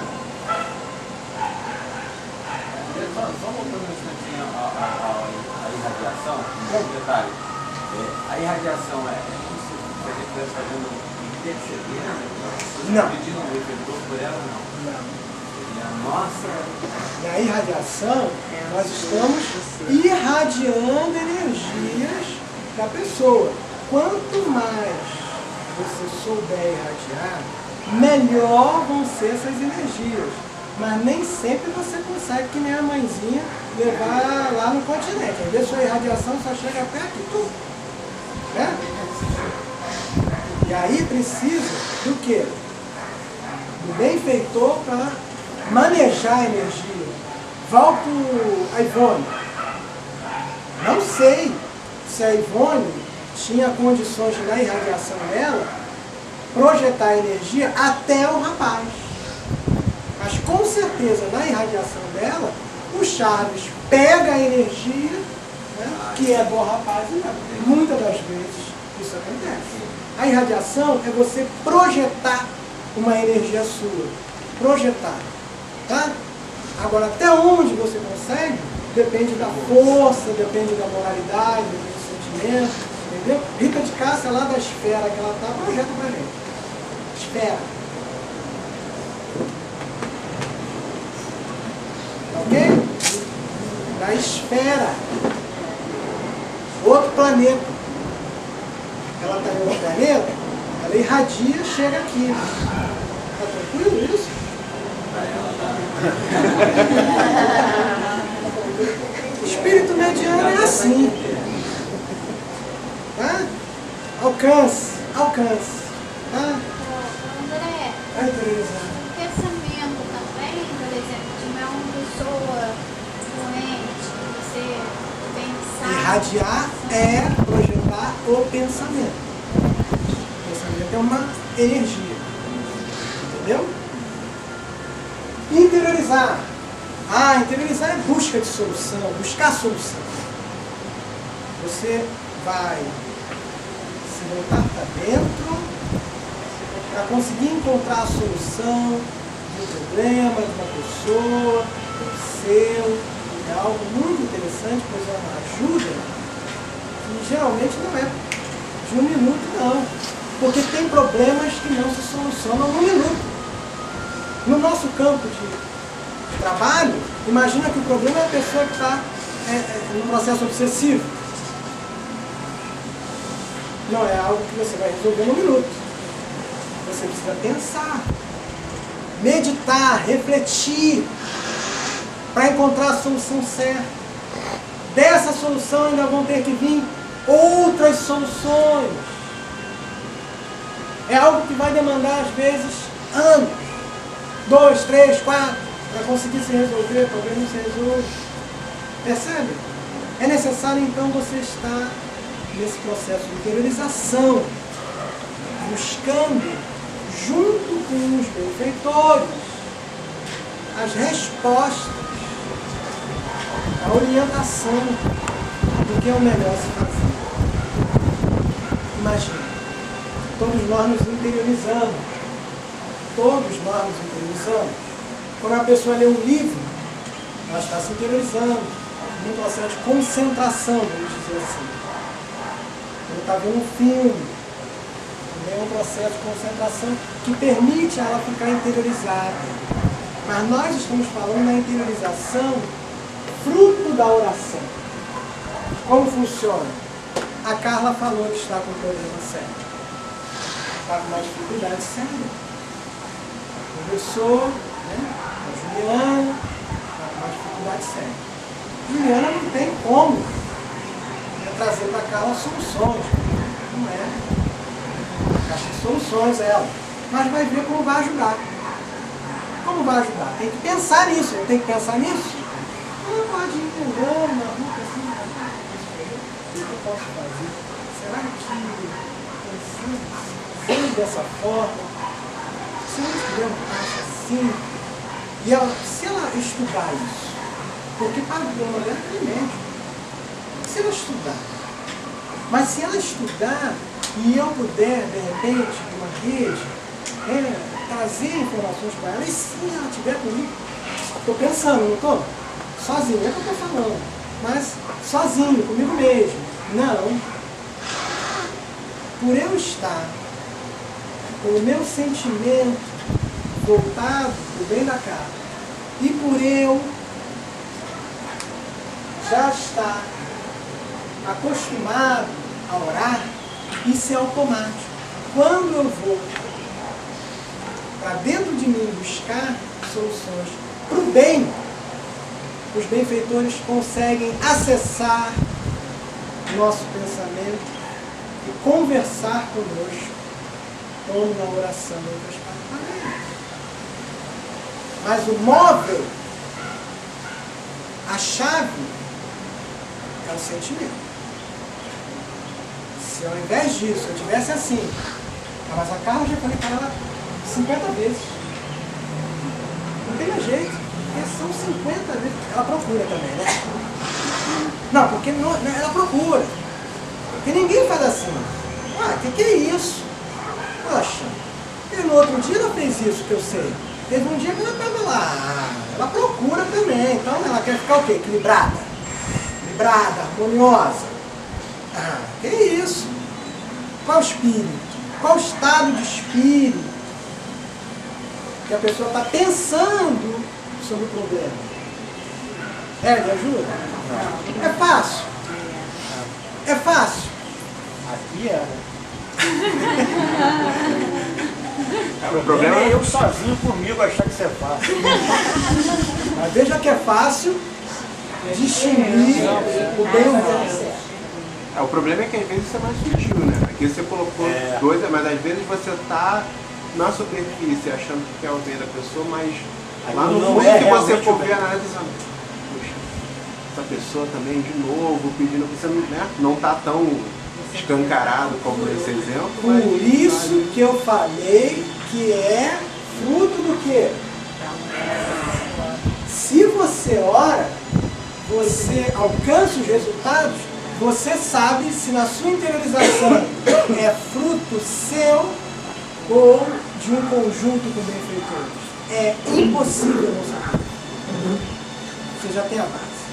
Só voltando um instantinho à irradiação, um detalhe. A irradiação é como se a gente estivesse fazendo intercedendo, Não. pedindo um refletor por ela, não. Não. Nossa. Na irradiação, nós estamos irradiando energias da pessoa. Quanto mais você souber irradiar, melhor vão ser essas energias. Mas nem sempre você consegue, que nem a mãezinha, levar lá no continente. Às vezes sua irradiação só chega até aqui. Né? E aí precisa do quê? Do benfeitor para manejar a energia. Volto a Ivone. Não sei se a Ivone tinha condições de, na irradiação dela, projetar a energia até o rapaz. Mas com certeza, na irradiação dela, o Charles pega a energia, né, que é do rapaz, e muitas das vezes isso acontece. A irradiação é você projetar uma energia sua. Projetar. Tá? Agora, até onde você consegue, depende da força, depende da moralidade, depende do sentimento, entendeu? Rita de Cássia, lá da esfera que ela está, projeta pra gente. Esfera. Ok? Da esfera. Outro planeta. Ela está em outro planeta, ela irradia, chega aqui. Tá tranquilo isso? Espírito mediano é assim. Tá? Alcance, alcance. Tá? André, Ai, Tereza. pensamento também, por exemplo, de uma pessoa doente, você pensar. Irradiar é projetar o pensamento. O pensamento é uma energia. Entendeu? Interiorizar. Ah, interiorizar é busca de solução, buscar solução. Você vai se voltar para dentro para conseguir encontrar a solução de um problema, de uma pessoa, do seu. É algo muito interessante, pois é uma ajuda que geralmente não é de um minuto, não. Porque tem problemas que não se solucionam num minuto. No nosso campo de trabalho, imagina que o problema é a pessoa que está no processo obsessivo. Não é algo que você vai resolver num minuto. Você precisa pensar, meditar, refletir, para encontrar a solução certa. Dessa solução ainda vão ter que vir outras soluções. É algo que vai demandar, às vezes, anos. 2, 3, 4, para conseguir se resolver, talvez não se resolva. Percebe? É necessário, então, você estar nesse processo de interiorização, buscando, junto com os benfeitores, as respostas, a orientação do que é o melhor se fazer. Imagina, todos nós nos interiorizamos. Todos nós nos interiorizamos. Quando a pessoa lê um livro, ela está se interiorizando, num processo de concentração, vamos dizer assim. Quando está vendo um filme, também é um processo de concentração que permite ela ficar interiorizada. Mas nós estamos falando da interiorização fruto da oração. Como funciona? A Carla falou que está com problema sério. Está com uma dificuldade séria. Conversou, né, com a Juliana, está com uma dificuldade séria. Juliana não tem como trazer para Carla soluções. Não é caixa de soluções ela. Mas vai ver como vai ajudar. Como vai ajudar? Tem que pensar nisso. Tem que pensar nisso. Não pode ir andando na rua assim, o que eu posso fazer? Será que pensando dessa forma, se eu estiver um passo assim, e ela, se ela estudar isso, porque para o dono dela é médico, se ela estudar, mas se ela estudar e eu puder, de repente, uma rede, trazer informações para ela, e se ela estiver comigo, estou pensando, não estou? Sozinho, é o que eu estou falando, mas sozinho, comigo mesmo. Não. Por eu estar com o meu sentimento voltado para o bem da casa, e por eu já estar acostumado a orar, isso é automático. Quando eu vou para dentro de mim buscar soluções para o bem, os benfeitores conseguem acessar nosso pensamento e conversar conosco, como na oração em outras palavras. Mas o móvel, a chave, é o sentimento. Se ao invés disso eu tivesse assim, mas a Carla já falei para ela 50 vezes. Não tem mais jeito, porque são 50 vezes. Ela procura também, né? Não, porque não, ela procura. Porque ninguém faz assim. Ah, que é isso? Poxa, e no outro dia ela fez isso que eu sei. Teve um dia que ela estava lá. Ela procura também. Então ela quer ficar o quê? Equilibrada. Equilibrada, harmoniosa. Ah, que isso? Qual espírito? Qual estado de espírito que a pessoa está pensando sobre o problema? Me ajuda? É fácil. É fácil. Aqui é. O problema é eu sozinho comigo achar que isso é fácil. Mas veja que é fácil distinguir o bem e o mal. o problema é que às vezes isso é mais sutil, né? Aqui você colocou coisa, mas às vezes você está na superfície achando que quer o bem da pessoa, mas lá no fundo que você for ver analisando. Poxa, essa pessoa também de novo pedindo que você não está tão escancarado como esse exemplo. Por isso que eu falei que é fruto do quê? Se você ora, você alcança os resultados, você sabe se na sua interiorização é fruto seu ou de um conjunto com benfeitores. É impossível não saber. Você já tem a base.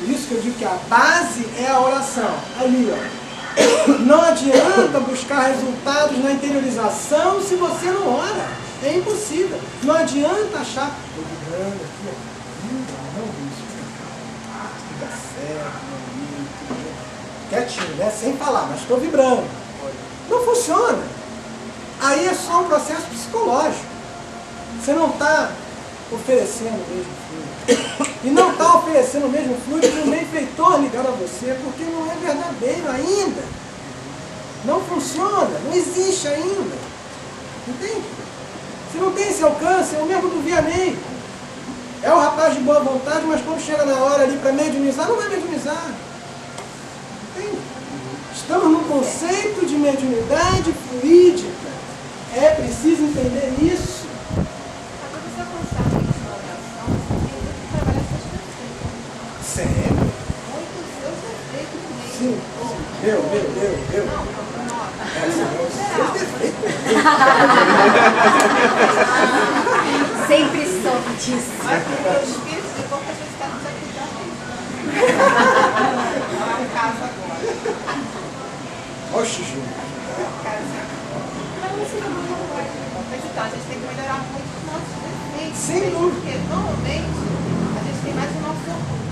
Por isso que eu digo que a base é a oração. Ali, ó. Não adianta buscar resultados na interiorização se você não ora. É impossível. Não adianta achar, estou vibrando aqui, ó. Não, isso fica certo, quietinho, né? Sem falar, mas estou vibrando. Não funciona. Aí é só um processo psicológico. Você não está oferecendo o mesmo fluido. E não está oferecendo o mesmo fluido para um benfeitor ligado a você, porque não é verdadeiro ainda. Não funciona, não existe ainda. Entende? Você não tem esse alcance, é o mesmo do Vianney. É o rapaz de boa vontade, mas quando chega na hora ali para mediunizar, não vai mediunizar. Entende? Estamos num conceito de mediunidade fluídica. É preciso entender isso. Agora você alcançar isso na oração, você tem que trabalhar essas questões. Sempre. Muitos seus defeitos mesmo. Sim. Meu. Sempre soube disso. Mas o espírito de pouco a gente está nos aqui também. Em casa agora. Oxe, Júlio. Mas então, a gente tem que melhorar muito os nossos defeitos. Sem dúvida. Porque normalmente a gente tem mais o nosso orgulho.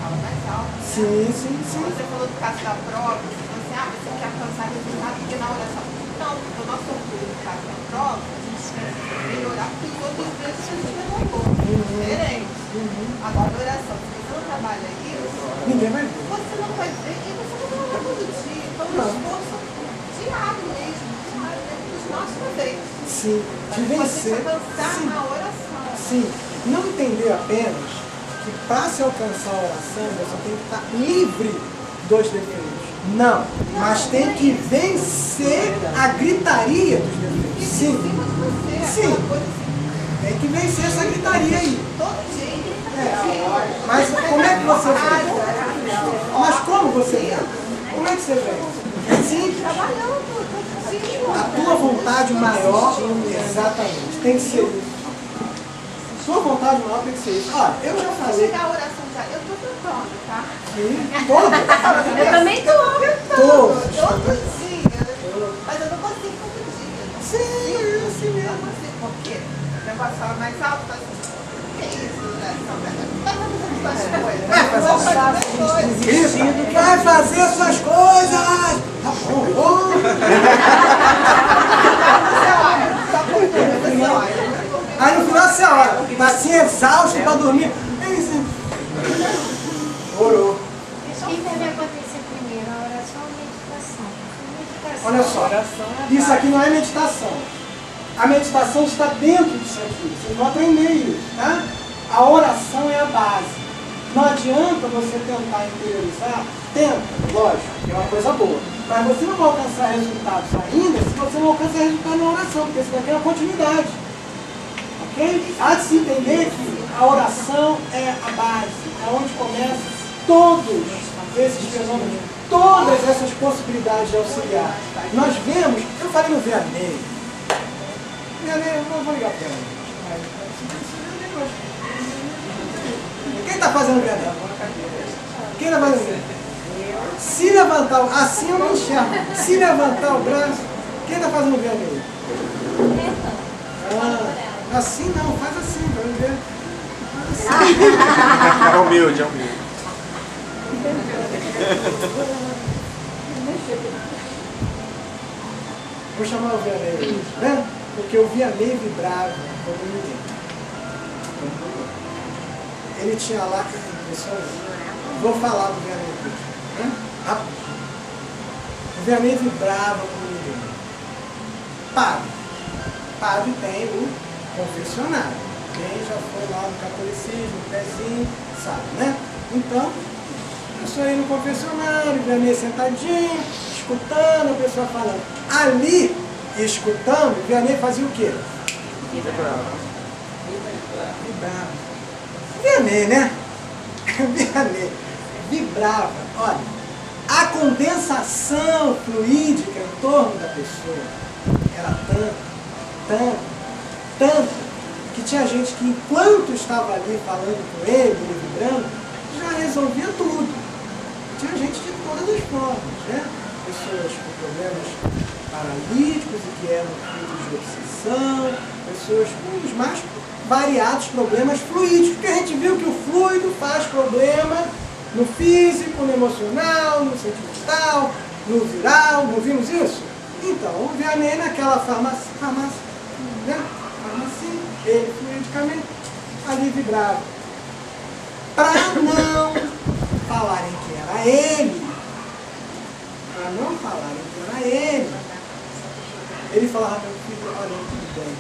Fala mais alto. Né? Sim. Você falou do caso da prova, você falou assim, você quer alcançar resultado porque na oração. Não, porque o nosso orgulho no caso da prova, a gente tem que melhorar porque os outros vezes a gente melhorou. Diferente. Agora a oração, se você não trabalha isso, Ninguém vai ver. você não vai ver e você não vai ver todo dia. Então um esforço diário mesmo, dos nossos defeitos. Sim, de vencer. Avançar Sim. na oração. Sim, não entender apenas que para se alcançar a oração você tem que estar livre dos defeitos. Não, mas tem que vencer a gritaria dos defeitos. Sim, sim, tem que vencer essa gritaria aí. Todo dia. Mas como é que você vence? Mas como você vence? Como é que você vence? É simples. Trabalhando, A tua vontade maior, exatamente, tem que ser isso. Sua vontade maior tem que ser isso. Olha, eu já Pra falei. chegar a oração já, eu tô tentando, tá? Sim, todo. Eu também tô. Todos. Todo dia. Mas eu não consigo todo dia. Sim, é assim Eu mesmo. não consigo, porque o negócio fala mais alto, faz assim. Que isso, né? Vai fazer suas coisas. Tá bom. Aí no final você olha, tá assim exausto pra dormir. Orou. O que deve acontecer primeiro, a oração ou a Isso aqui não é meditação. A meditação está dentro disso aqui. Vocês vão aprender isso, tá? A oração é a base. Não adianta você tentar interiorizar, tenta, lógico, é uma coisa boa. Mas você não vai alcançar resultados ainda se você não alcança resultado na oração, porque isso daqui é uma continuidade. Ok? Há de se entender que a oração é a base, é onde começam todos esses fenômenos, todas essas possibilidades de auxiliar. Nós vemos, eu falei no Vianney, eu vou ligar para ele. Quem está fazendo o Vianney? Quem está fazendo o Vianney? Se levantar, assim eu não enxergo. Se levantar o braço, quem está fazendo o Vianney? Assim não, faz assim, para eu ver. Faz assim. É humilde, é humilde. Vou chamar o Vianney, né? Porque o Vianney vibrava como ninguém. Ele tinha lá, vou falar do Vianney aqui, né? Rápido. O Vianney vibrava como ninguém. Padre tem o confessionário. Quem já foi lá no catolicismo, o pezinho, sabe, né? Então, eu sou aí no confessionário, o Vianney sentadinho, escutando, a pessoa falando. Ali, escutando, o Vianney fazia o quê? Vibrava. Vianney, né? Vianney vibrava. Olha, a condensação fluídica em torno da pessoa era tanto, que tinha gente que enquanto estava ali falando com ele vibrando, já resolvia tudo. Tinha gente de todas as formas, né? Pessoas com problemas paralíticos e que eram frutos de obsessão, pessoas com os mais variados problemas fluídicos, porque a gente viu que o fluido faz problema no físico, no emocional, no sentimental, no viral, não vimos isso? Então, o Vianney naquela farmácia, né? Farmácia, ele fluidicamente ali vibrava. Para não falarem que era ele, ele falava para o filho, olha, tudo bem,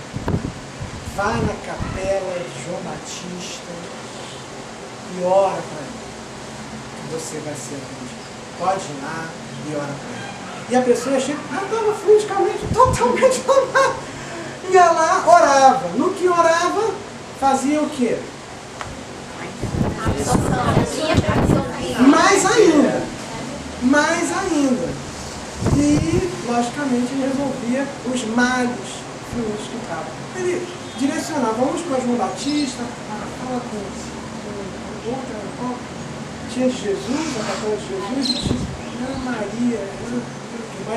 vá na capela de João Batista e ora para ele, que você vai ser atendido. Pode ir lá e ora para ele. E a pessoa chega, estava fluidicamente, totalmente normal. Ia lá, orava. No que orava, fazia o quê? Mais ainda. E, logicamente, ele resolvia os males fluidos que estavam. Ele direcionava, vamos para João Batista, fala com outra, tinha de Jesus, a capela de Jesus, e tinha Maria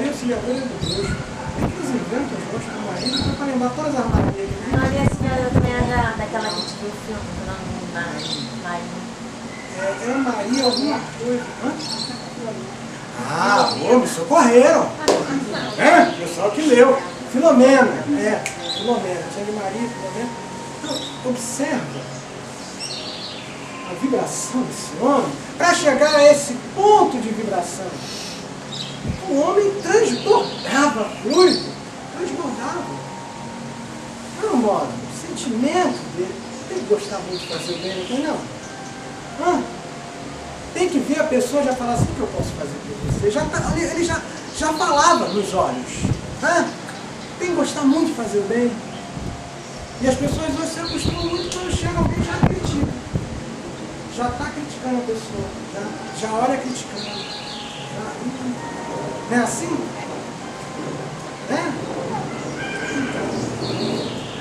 Auxiliadora do Deus. É que eles inventam os nomes com Maria, só para lembrar todas as Marias. Maria Auxiliadora também era daquela que viu o filme, que não Maria. Era Maria alguma coisa. Me socorreram. O pessoal que leu. Filomena. Filomena. Tinha de Maria, Filomena. Então, observa a vibração desse homem para chegar a esse ponto de vibração. O homem transbordava fluido. Não, modo, o sentimento dele tem que gostar muito de fazer o bem, não tem não? Tem que ver a pessoa já falar assim, o que eu posso fazer por você? Ele já falava nos olhos. Tem que gostar muito de fazer o bem. E as pessoas hoje se acostumam muito quando chega alguém já critica. Já está criticando a pessoa. Já olha criticando. Não é assim?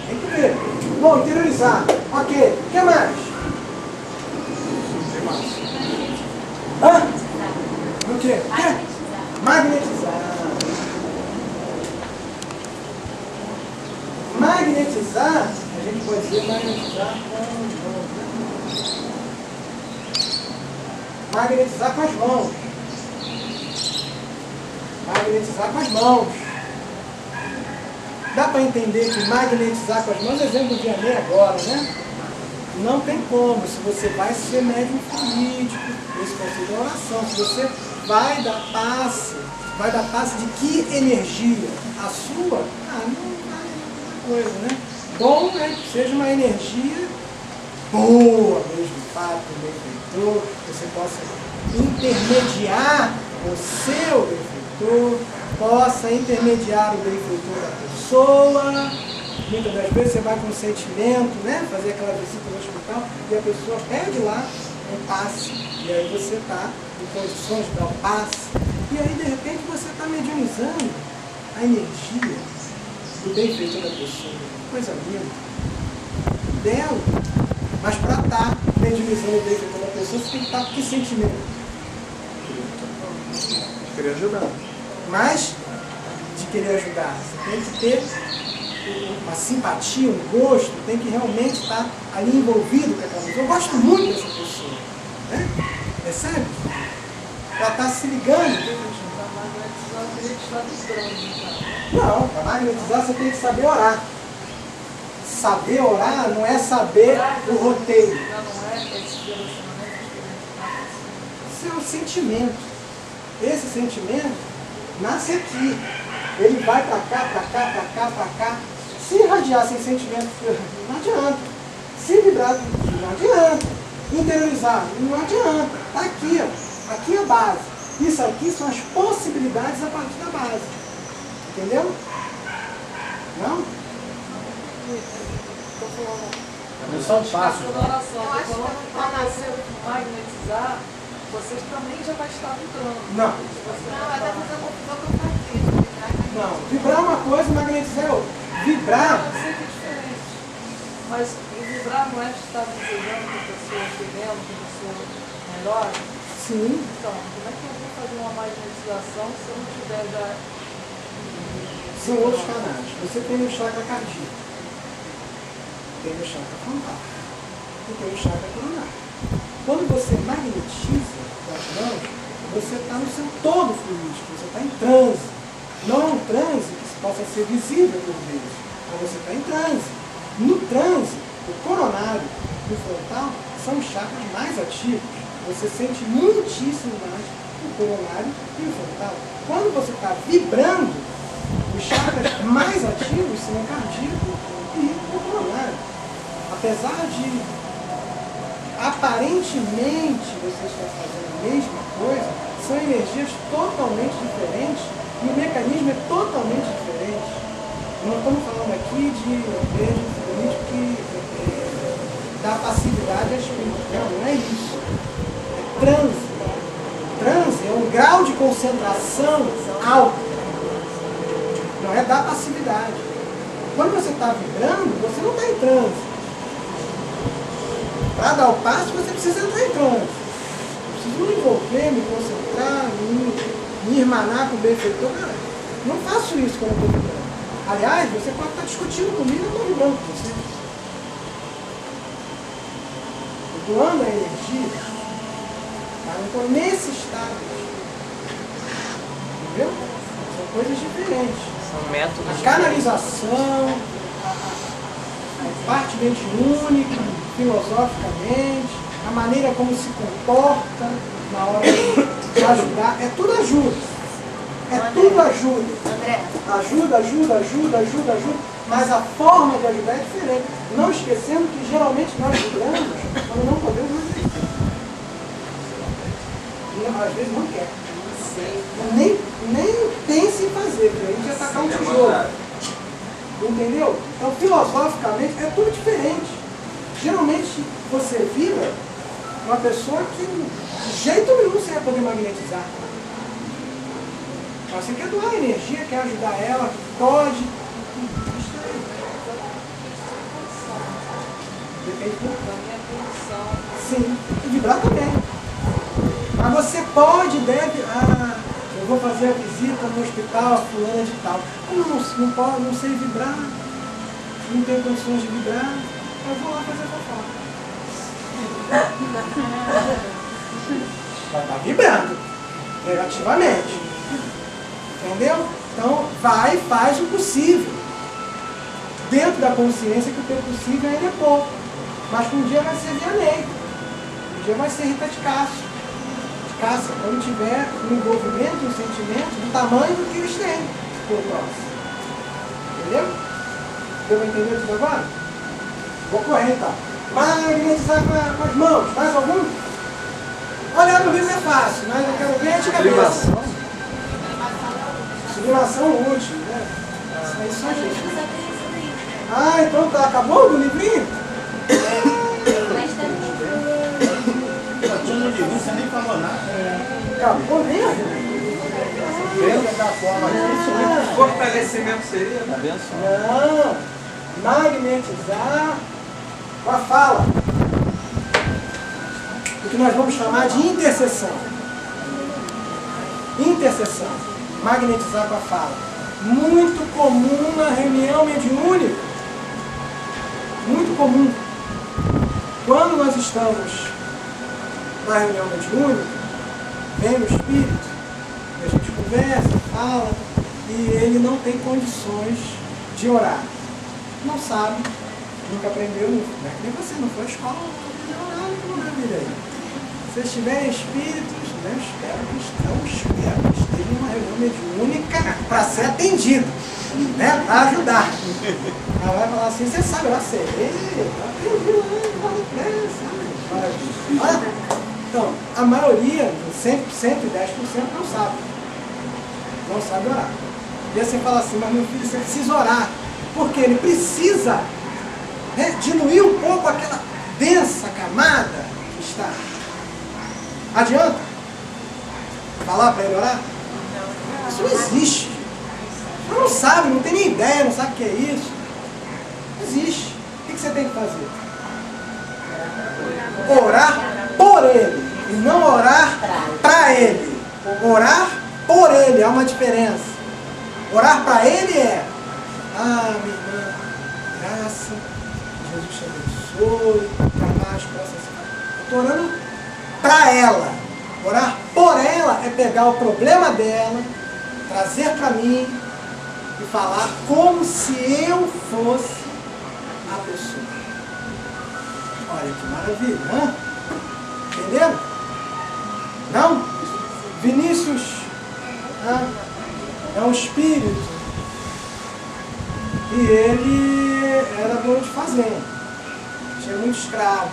Tem que ver. Bom, interiorizar. Ok. O que mais? O quê? Magnetizar. Magnetizar, a gente pode dizer magnetizar com as mãos. Magnetizar com as mãos. Dá para entender que magnetizar com as mãos, exemplo do Vianney agora, né? Não tem como, se você vai ser médium fluídico, esse conceito de oração, se você vai dar passe vai dar passe de que energia? A sua? Não vale muita coisa, né? Bom é que seja uma energia boa mesmo, fato, benfeitor, que você possa intermediar o seu benfeitor, possa intermediar o benfeitor da pessoa. Muitas das vezes você vai com um sentimento, né? Fazer aquela visita no hospital e a pessoa pede lá um passe. E aí você está em condições de dar um passe. E aí, de repente, você está medianizando a energia do benfeitor da pessoa. Coisa linda. Dela. Mas para estar medianizando o benfeitor da pessoa, você tem que estar com que sentimento? De querer ajudar. Mas, de querer ajudar, você tem que ter uma simpatia, um gosto, tem que realmente estar ali envolvido com aquela pessoa. Eu gosto muito dessa pessoa. Né? Percebe? Ela está se ligando. Não, para magnetizar você tem que saber orar. Saber orar não é saber o roteiro. Isso é um sentimento. Esse sentimento nasce aqui. Ele vai para cá, para cá, para cá, para cá. Se irradiar sem sentimento, não adianta. Se vibrar, não adianta. Interiorizar, não adianta. Está aqui, ó. Aqui é a base. Isso aqui são as possibilidades a partir da base. Entendeu? Não? Não são passos. Quando nascer magnetizar, vocês também já vai estar entrando. Não. Não, até fazer a confusão que eu fazia. Não. Vibrar é uma coisa, magnetizar é outra. Vibrar. Eu sei que é diferente. Mas vibrar não é estar desejando que a pessoa chegue menos, que a pessoa melhore? Sim. Então, como é que eu vou fazer uma magnetização se eu não tiver já... São outros canais. Você tem o chakra cardíaco. Tem o chakra frontal. E tem o chakra coronário. Quando você magnetiza as mãos, você está no seu todo fluídico. Você está em transe. Não é um transe que possa ser visível por vezes. Mas você está em transe. No transe, o coronário e o frontal são os chakras mais ativos. Você sente muitíssimo mais o coronário e o frontal. Quando você está vibrando, os chakras mais ativos são o cardíaco e o coronário. Apesar de aparentemente você estar fazendo a mesma coisa, são energias totalmente diferentes e o mecanismo é totalmente diferente. Não estamos falando aqui de igreja política que dá passividade à espírito. Não é isso. É transe. Transe é um grau de concentração alto. Não é da passividade. Quando você está vibrando, você não está em transe. Para dar o passo, você precisa entrar em transe. Eu preciso me envolver, me concentrar, me irmanar com o benfeitor. Não faço isso quando eu estou vibrando. Aliás, você pode estar discutindo comigo e eu estou vibrando com você. Eu doando a energia, mas eu estou nesse estado. Entendeu? São coisas diferentes. São métodos. A canalização, a parte mediúnica, filosoficamente, a maneira como se comporta na hora de ajudar, é tudo ajuda. É tudo ajuda. André. Ajuda, mas a forma de ajudar é diferente. Não esquecendo que geralmente nós ajudamos quando não podemos mais. E às vezes não quer. Nem pense em fazer, porque a gente ia tacar um tijolo. Entendeu? Então, filosoficamente, é tudo diferente. Geralmente, você vira uma pessoa que de jeito nenhum você vai poder magnetizar. Mas você quer doar energia, quer ajudar ela, pode. Depende da minha condição. Sim, e vibrar também. Mas você pode, deve... eu vou fazer a visita no hospital, fulana de tal. Eu não sei vibrar, não tenho condições de vibrar, eu vou lá fazer fofoca. Vai estar vibrando, negativamente. Entendeu? Então, vai e faz o possível. Dentro da consciência que o teu possível ainda é pouco. Mas que um dia vai ser Vianney. Um dia vai ser Rita de Castro. eficácia quando tiver um envolvimento, um sentimento do tamanho do que eles têm por próximo. Entendeu? Deu para entender tudo agora? Vou correr então. Magnetizar com as mãos. Mais algum? Olhar no livro é fácil, mas eu quero ver de cabeça. Sublimação útil, né? Isso aí só gente. Ah, então tá. Acabou o livrinho? Tinha no livro, você nem falou nada. Acabou mesmo? Vendo da forma Fortalecimento seria? Tá vendo só? Não. Magnetizar com a fala. O que nós vamos chamar de intercessão. Intercessão. Magnetizar com a fala. Muito comum na reunião mediúnica. Muito comum. Quando nós estamos na reunião mediúnica, vem o espírito, a gente conversa, fala, e ele não tem condições de orar. Não sabe, nunca aprendeu, né? Nem você não foi à escola, não aprendeu a orar, não vai vir aí. Se vocês tiverem espíritos, né? Espero que estejam numa reunião mediúnica para ser atendido, né? Para ajudar. Ela vai falar assim, você sabe, eu sei, então, a maioria, 110% não sabe. Não sabe orar. E aí você fala assim, mas meu filho, você precisa orar. Porque ele precisa, né, diluir um pouco aquela densa camada que está. Adianta? Falar para ele orar? Isso não existe. Ele não sabe, não tem nem ideia, não sabe o que é isso. Não existe. O que você tem que fazer? Orar por ele e não orar para ele. Orar por ele, há uma diferença. Orar para ele é: ah, minha irmã, graça, Jesus te abençoe, jamais possa ser. Eu estou orando para ela. Orar por ela é pegar o problema dela, trazer para mim e falar como se eu fosse a pessoa. Olha que maravilha, né? Entenderam? Não? Vinícius é um espírito e ele era dono de fazenda, tinha muitos escravos,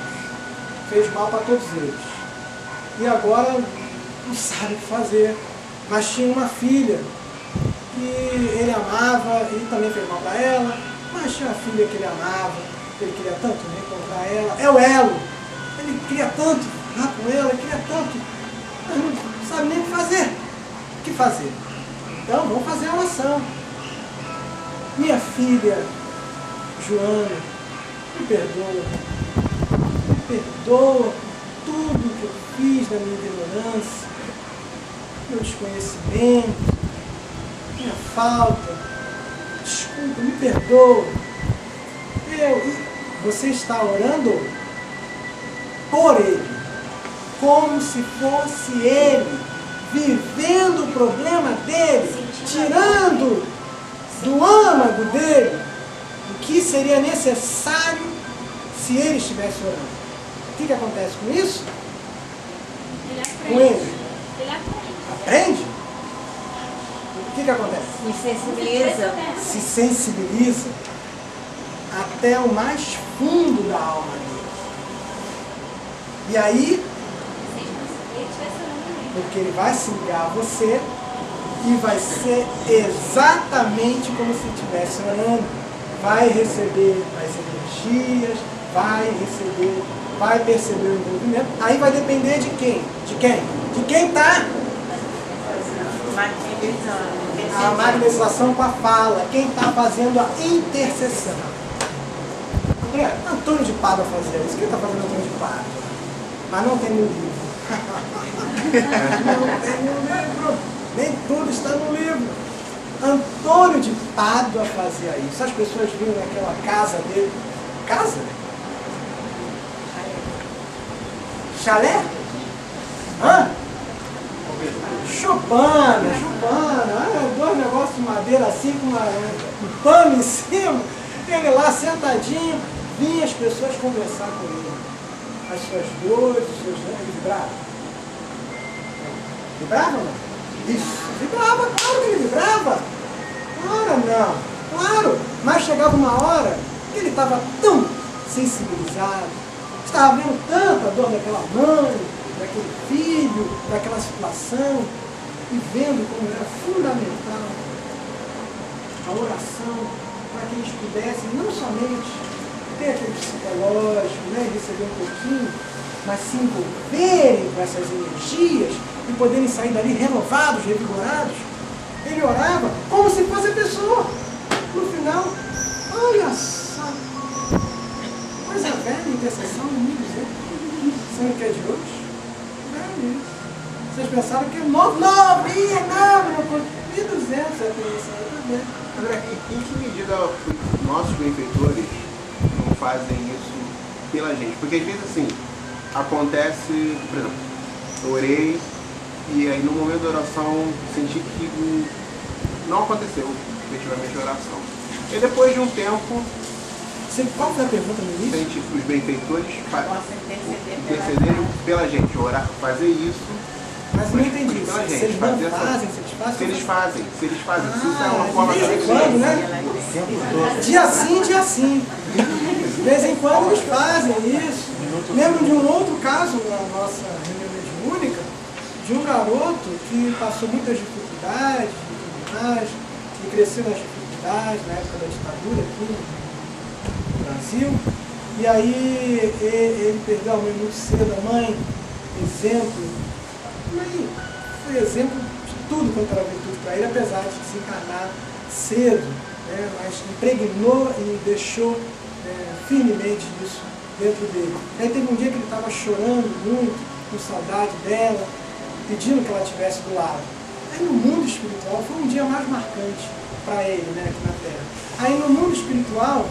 fez mal para todos eles. E agora não sabe o que fazer, mas tinha uma filha que ele amava e também fez mal para ela, mas tinha uma filha que ele amava, ele queria tanto reencontrar ela, é o elo, ele queria tanto estar com ela, ele queria tanto, mas não sabe nem o que fazer. O que fazer? Então vamos fazer a oração. Minha filha Joana, me perdoa por tudo que eu fiz na minha ignorância, meu desconhecimento, minha falta, desculpa, me perdoa. Você está orando por ele, como se fosse ele, vivendo o problema dele, tirando do âmago dele o que seria necessário se ele estivesse orando. O que acontece com isso? Ele aprende. Com ele? Ele aprende. Aprende? O que acontece? Se sensibiliza. Se sensibiliza até o mais fundo da alma dele. E aí, porque ele vai se ligar a você e vai ser exatamente como se estivesse orando. Vai receber as energias, vai perceber o envolvimento. Aí vai depender de quem? De quem? De quem está a magnetização com a fala, quem está fazendo a intercessão. Antônio de Pádua fazia isso. Quem está fazendo Antônio de Pádua? Mas não tem no livro. Não tem no livro. Nem tudo está no livro. Antônio de Pádua fazia isso. As pessoas viram naquela casa dele. Casa? Chalé? Hã? Chupana. Dois negócios de madeira assim, com um pano em cima. Ele lá sentadinho, vinha as pessoas conversar com ele. As suas dores, os seus vibrados. Vibrava ou não? Isso, vibrava, claro que ele vibrava. Ora não, claro. Mas chegava uma hora que ele estava tão sensibilizado, estava vendo tanta dor daquela mãe, daquele filho, daquela situação, e vendo como era fundamental a oração para que eles pudessem não somente ter aquele psicológico, né, receber um pouquinho, mas se envolverem com essas energias e poderem sair dali renovados, revigorados. Ele orava como se fosse a pessoa. No final, olha só, coisa velha, intercessão no mundo, sendo que é de hoje? Não é isso. Vocês pensaram que é novo? Não, ia, não, 1.200 é intercessão também. André, em que medida nossos benfeitores não fazem isso pela gente? Porque às vezes assim, acontece, por exemplo, eu orei e aí no momento da oração senti que não aconteceu efetivamente a oração. E depois de um tempo, qual foi a pergunta no início? sente que os benfeitores intercederem pela gente, orar, fazer isso. Mas não entendi. Pela Se gente, eles não fazem, se eles fazem? Se eles fazem. Se isso é uma forma de vez em quando, né? Dia sim, dia sim. De vez em quando eles fazem isso. Lembro de um outro caso na nossa reunião mediúnica, de um garoto que passou muitas dificuldades, e cresceu nas dificuldades na época da ditadura aqui no Brasil. E aí ele perdeu a mãe muito cedo, a mãe, exemplo. Mãe foi exemplo de tudo quanto era virtude para ele, apesar de se encarnar cedo, né, mas impregnou e deixou firmemente isso dentro dele. Aí teve um dia que ele estava chorando muito, com saudade dela, pedindo que ela estivesse do lado. Aí no mundo espiritual foi um dia mais marcante para ele, né, aqui na Terra. Aí no mundo espiritual,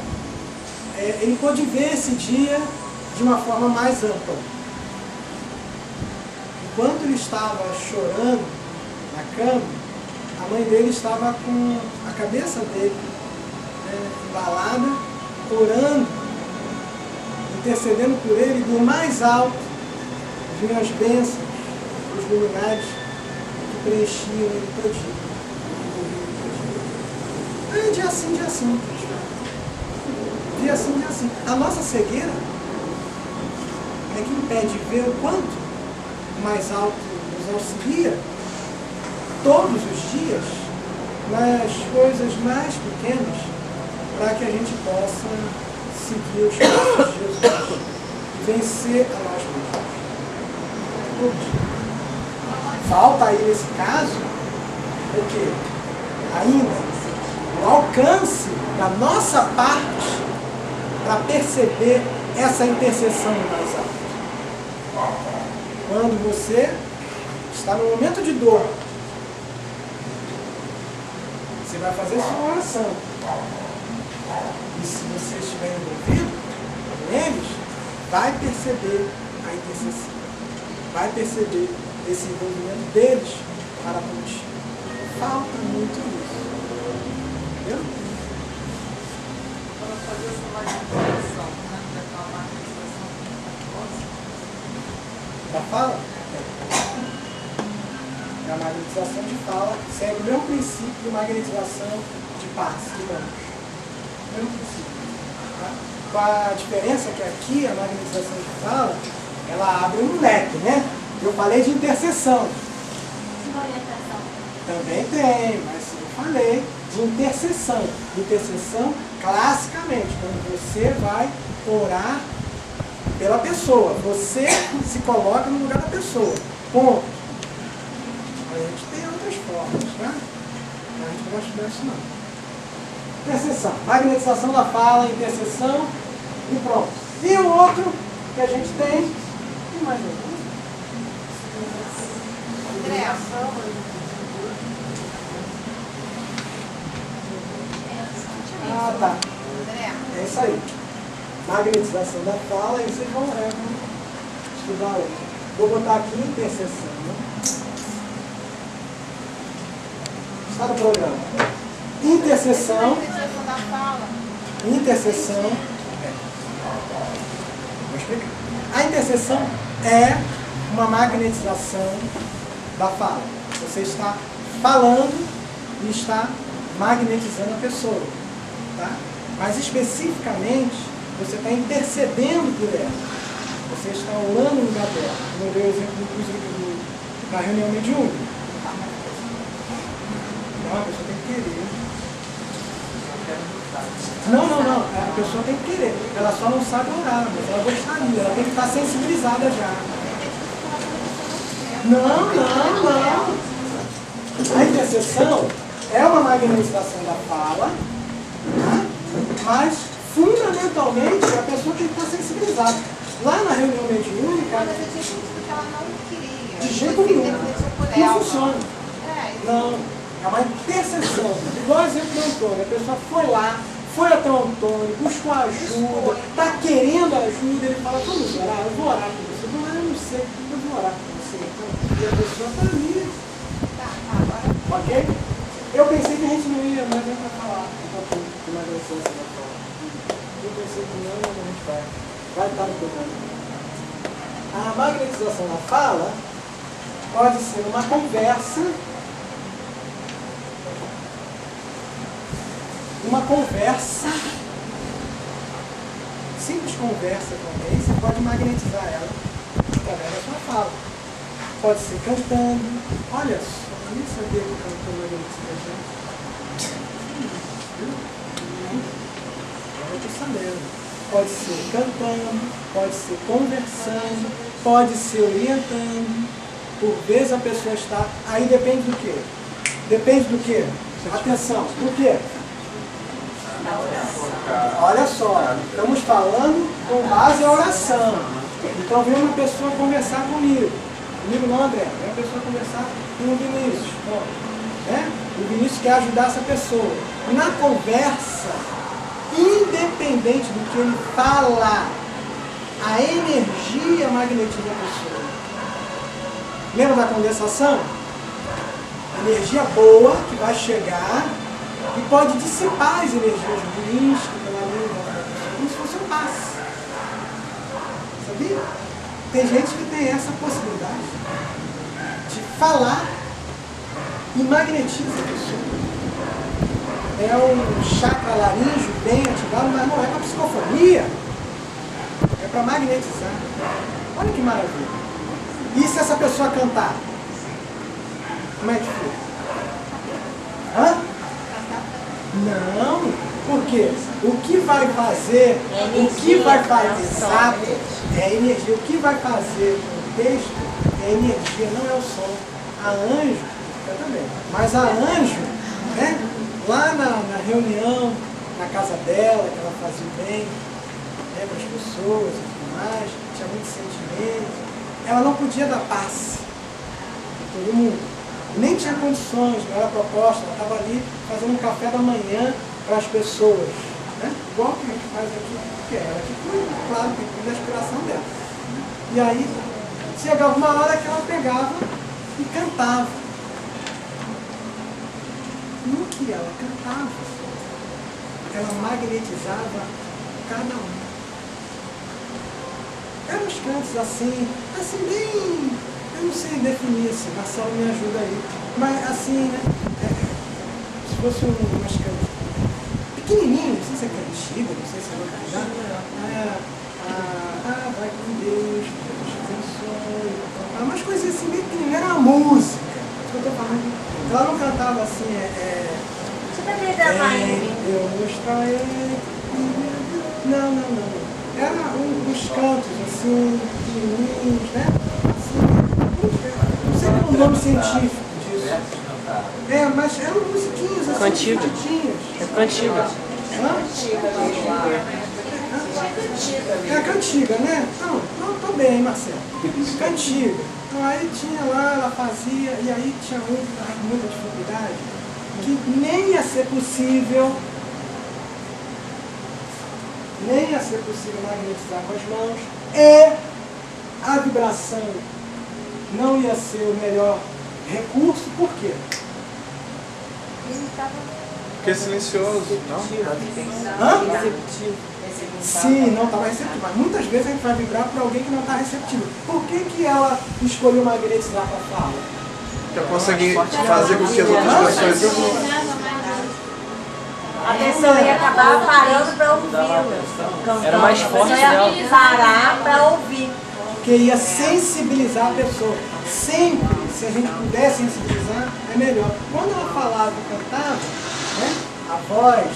ele pôde ver esse dia de uma forma mais ampla. Enquanto ele estava chorando na cama, a mãe dele estava com a cabeça dele embalada, orando, intercedendo por ele do mais alto, vinham as bênçãos, os luminares que preenchiam ele todinho. Aí dia assim, dia assim. Dia assim, dia assim. A nossa cegueira é que impede de ver o quanto o mais alto nos auxilia todos os dias nas coisas mais pequenas para que a gente possa seguir os passos de Jesus, vencer a nós mesmos. Falta aí nesse caso o quê? Ainda o alcance da nossa parte para perceber essa intercessão mais alta. Quando você está no momento de dor, você vai fazer sua oração. E se você estiver envolvido com eles, vai perceber a intercessão. Vai perceber esse envolvimento deles para contigo. Falta muito isso. Entendeu? Para fazer essa manifestação, né? Daquela manifestação Da fala? É a magnetização de fala, segue o mesmo princípio de magnetização de passe, digamos. O mesmo princípio. Tá? Com a diferença que aqui a magnetização de fala, ela abre um leque, né? Eu falei de intercessão. Também tem, mas eu falei de intercessão. Intercessão classicamente, quando você vai orar pela pessoa. Você se coloca no lugar da pessoa. Ponto. A gente tem outras formas, tá? A gente não vai estudar isso não. Intercessão. Magnetização da fala, intercessão e pronto. E o outro que a gente tem mais algum? André, Ah, tá. André, É isso aí. Magnetização da fala, e vocês vão estudar hoje. Vou botar aqui intercessão. Né? Está no programa. Intercessão. magnetização da fala. Intercessão. Vou explicar. A intercessão é uma magnetização da fala. Você está falando e está magnetizando a pessoa. Tá? Mas especificamente, você está intercedendo por ela. Você está orando no lugar dela. Como eu dei o exemplo, inclusive, na reunião mediúnica. Não, a pessoa tem que querer. Não. A pessoa tem que querer. Ela só não sabe orar, mas ela gostaria. Ela tem que estar sensibilizada já. Não. A intercessão é uma magnetização da fala, tá? Mas, fundamentalmente, a pessoa tem que estar sensibilizada. Lá na reunião mediúnica... Mas eu tinha sentido que ela não queria. De jeito nenhum. Não funciona. Não. É uma intercessão. Igual o exemplo do Antônio. A pessoa foi lá, foi até o Antônio, buscou ajuda, está querendo ajuda, ele fala, vamos orar, eu vou orar com você. Eu não sei, eu vou orar com você. Então, e a pessoa está ali. Ok? Eu pensei que a gente não ia mais para falar um pouquinho de magnetização da fala. Eu pensei que não, mas a gente vai estar no programa. A magnetização da fala pode ser uma conversa, simples conversa com alguém, você pode magnetizar ela através da sua fala. Pode ser cantando. Olha só, eu nem sabia que o cantor magnetiza a gente. Agora eu estou sabendo. Pode ser cantando, pode ser conversando, pode ser orientando. Por vezes a pessoa está... Aí depende do quê? Depende do quê? Atenção, do quê? Olha só, estamos falando com base à oração. Então vem uma pessoa conversar comigo. Comigo não, André. Vem uma pessoa conversar com o Vinícius. Bom, né? O Vinícius quer ajudar essa pessoa. Na conversa, independente do que ele fala, a energia magnetiza a pessoa. Lembra da condensação? Energia boa que vai chegar e pode dissipar as energias ruins que estão ali na pessoa, como se fosse um passe. Sabia? Tem gente que tem essa possibilidade de falar e magnetiza a pessoa. É um chakra laríngeo bem ativado, mas não é para psicofonia. É para magnetizar. Olha que maravilha. E se essa pessoa cantar? Como é que fica? Hã? Não. Por quê? O que vai fazer, exato, é a energia. O que vai fazer o texto é a energia, não é o som. A Anjo, eu também, mas a Anjo, né, lá na reunião, na casa dela, que ela fazia bem, né, para as pessoas e tudo mais, tinha muito sentimento, ela não podia dar passe para todo mundo. Nem tinha condições, não era proposta, ela estava ali fazendo um café da manhã para as pessoas. Né? Igual que a gente faz aqui, porque ela que cuida, claro, tem que cuidar da inspiração dela. E aí, chegava uma hora que ela pegava e cantava. No que ela cantava, ela magnetizava cada um. Eram uns cantos assim bem, eu não sei definir assim, Marcelo me ajuda aí, mas assim, né, se fosse umas cantos pequenininhos, não sei se é cantiga, não sei se é cantar, vai com Deus te abençoe, umas coisas assim bem pequenininhas, era uma música, isso que eu estou falando, ela não cantava assim, eu mostrarei, não. Era uns cantos assim, pequenininhos, né? Assim, não sei qual é o nome científico disso. Mas eram musiquinhos assim, cantiga. É cantiga. É cantiga, né? Não, tô bem, Marcelo. Cantiga. Então aí tinha lá, ela fazia, e aí tinha um que estava com muita dificuldade, que nem ia ser possível magnetizar com as mãos, e a vibração não ia ser o melhor recurso, por quê? Porque é silencioso, não? Sim, não estava receptivo, mas muitas vezes a gente vai vibrar para alguém que não está receptivo. Por que ela escolheu magnetizar para a fala? Pra conseguir fazer com que as outras pessoas... A pessoa ia acabar parando para ouvi-lo. Era mais forte A pessoa dela. ia parar para ouvir. Porque ia sensibilizar a pessoa. Sempre, se a gente puder sensibilizar, é melhor. Quando ela falava e cantava, né, a voz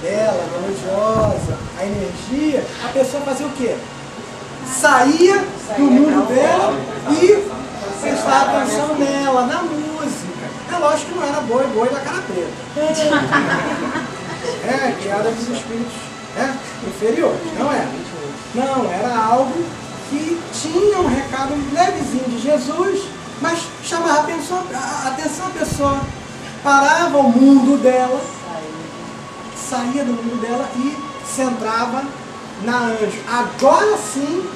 dela, melodiosa, a energia, a pessoa fazia o quê? Saía do mundo dela e prestava atenção nela, na música. É lógico que não era boi da cara preta. Criada dos espíritos inferiores, não era. Não, era algo que tinha um recado levezinho de Jesus, mas chamava a atenção a pessoa, parava o mundo dela, saía do mundo dela e centrava na anjo. Agora sim,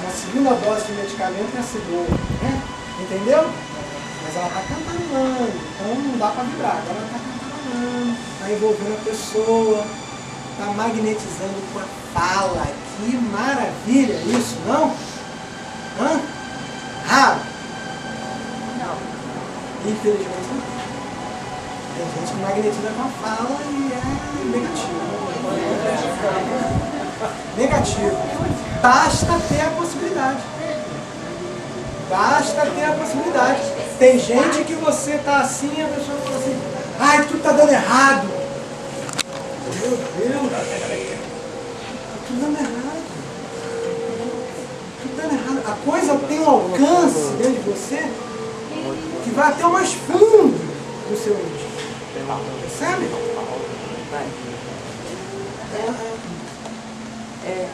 uma segunda dose de medicamento ia ser boa, né? Entendeu? Mas ela está cantarolando, então não dá para vibrar. Agora ela está cantarolando, está envolvendo a pessoa, está magnetizando com a fala. Que maravilha isso, não? Hã? Raro? Não. Infelizmente não. Tem gente que magnetiza com a fala e é negativo. Negativo. Basta ter a possibilidade. Basta ter a possibilidade. Tem gente que você tá assim e a pessoa fala assim, ai, tudo tá dando errado. Meu Deus. Tudo dando errado. Tudo dando errado. A coisa tem um alcance dentro de você que vai até o mais fundo do seu íntimo. Percebe?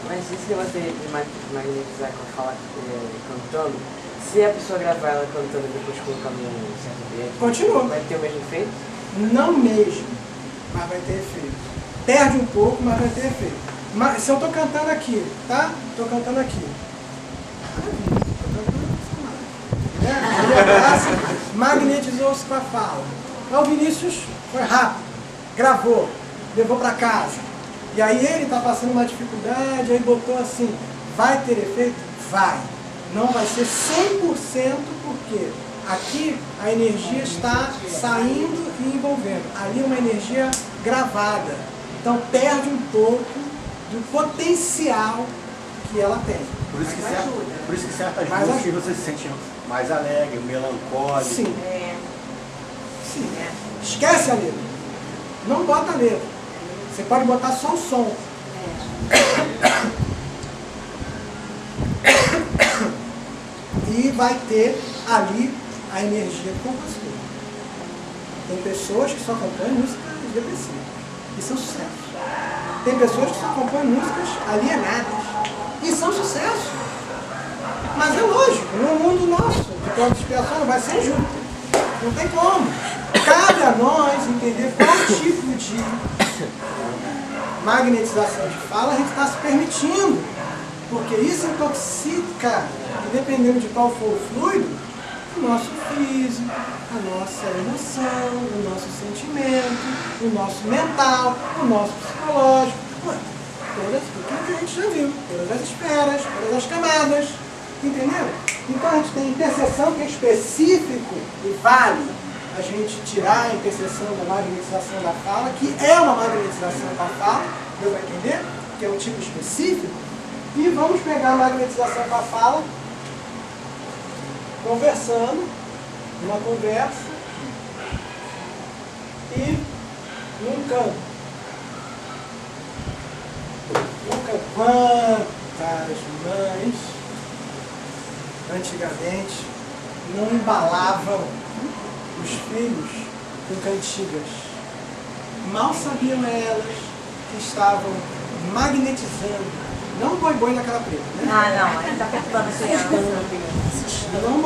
Mas esse negócio de magnetizar com a fala cantando, se a pessoa gravar ela cantando e depois colocar num certo ambiente, continua. Vai ter o mesmo efeito? Não mesmo, mas vai ter efeito. Perde um pouco, mas vai ter efeito. Mas, se eu estou cantando aqui, tá? Estou cantando aqui. Magnetizou-se com a fala. Aí o Vinícius foi rápido, gravou, levou para casa. E aí ele está passando uma dificuldade, aí botou assim, vai ter efeito? Vai. Não vai ser 100% porque aqui a energia está saindo e envolvendo. Ali é uma energia gravada. Então perde um pouco do potencial que ela tem. Por isso que certas músicas você se sente mais alegre, melancólico. Sim. Sim. Esquece a letra. Não bota a letra. Você pode botar só o som. E vai ter ali a energia do compositor. Tem pessoas que só compõem músicas depressivas. E são sucessos. Tem pessoas que só compõem músicas alienadas. E são sucessos. Mas é lógico, no mundo nosso, de prova de expiação, não vai ser justo. Não tem como. Cabe a nós entender qual tipo de magnetização de fala a gente está se permitindo. Porque isso intoxica, e dependendo de qual for o fluido, o nosso físico, a nossa emoção, o nosso sentimento, o nosso mental, o nosso psicológico. Tudo que a gente já viu, todas as esferas, todas as camadas. Entendeu? Então a gente tem interseção que é específico e vale a gente tirar a interseção da magnetização da fala, que é uma magnetização da fala, deu para entender? Que é um tipo específico. E vamos pegar a magnetização da fala, conversando, numa conversa, e num canto. Quantas mães antigamente não embalavam os filhos com cantigas? Mal sabiam elas que estavam magnetizando. Não o boi na cara preta, né? Não, ele está perturbando a criança. Não o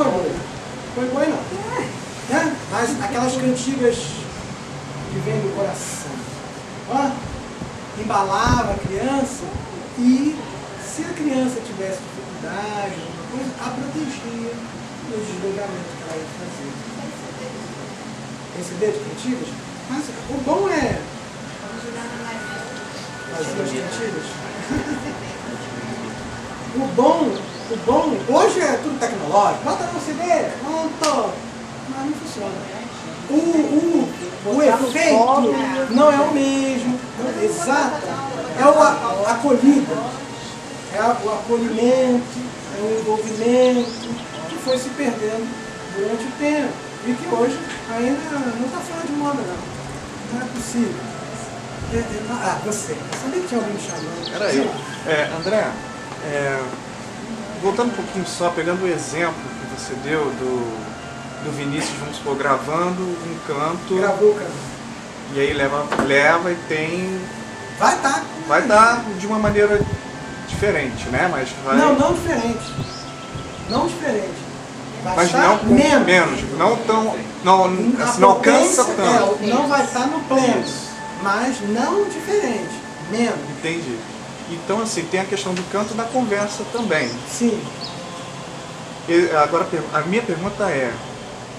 boi não. Né? Mas aquelas cantigas que vêm do coração. Ó, embalava a criança e se a criança tivesse dificuldade, alguma coisa, a protegia no desdobramento que ela ia fazer. Tem CD de cantigas? Mas o bom é as duas cantigas. O bom, hoje é tudo tecnológico, bota no CD outro, não é o mesmo. Exato. É o acolhida, é o acolhimento, é o envolvimento que foi se perdendo durante o tempo e que hoje ainda não está fora de moda, não. Não é possível. Você. Eu sabia que tinha alguém me chamando. Era eu. André, voltando um pouquinho só, pegando o exemplo que você deu do Vinícius, vamos supor, gravando um canto. Gravou o canto. E aí leva e tem... Vai dar de uma maneira diferente, né? Mas vai... Não diferente. Não diferente. Mas não menos. Não tão... Não alcança tanto. Não vai estar no pleno. Mas não diferente. Menos. Entendi. Então, assim, tem a questão do canto e da conversa também. Sim. Agora, a minha pergunta é,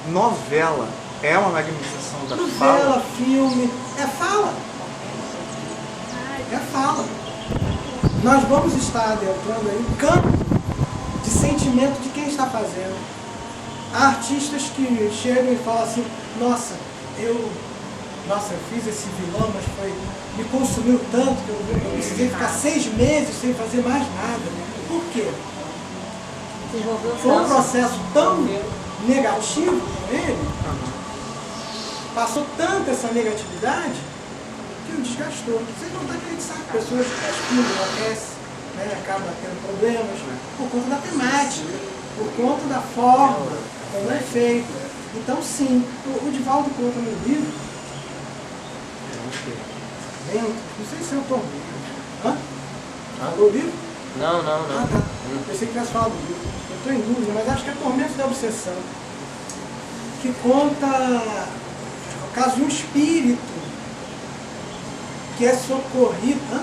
novela é uma magnetização da fala? Novela, filme, é fala. É fala. Nós vamos estar adentrando aí um campo de sentimento de quem está fazendo. Há artistas que chegam e falam assim, nossa, eu fiz esse vilão, mas me consumiu tanto que eu precisei ficar 6 meses sem fazer mais nada. Por quê? Foi um processo tão negativo com ele, passou tanto essa negatividade, que o desgastou. Sem contar que a gente sabe que pessoas aspiram, enlouquecem, né, acabam tendo problemas por conta da temática, por conta da forma como é feito. Então, sim, o Divaldo conta no livro, não sei se eu estou ouvindo. Falou o livro? Não. Ah, tá. Pensei que tivesse falado do livro. Eu estou em dúvida, mas acho que é Tormento da Obsessão, que conta o caso de um espírito que é socorrido.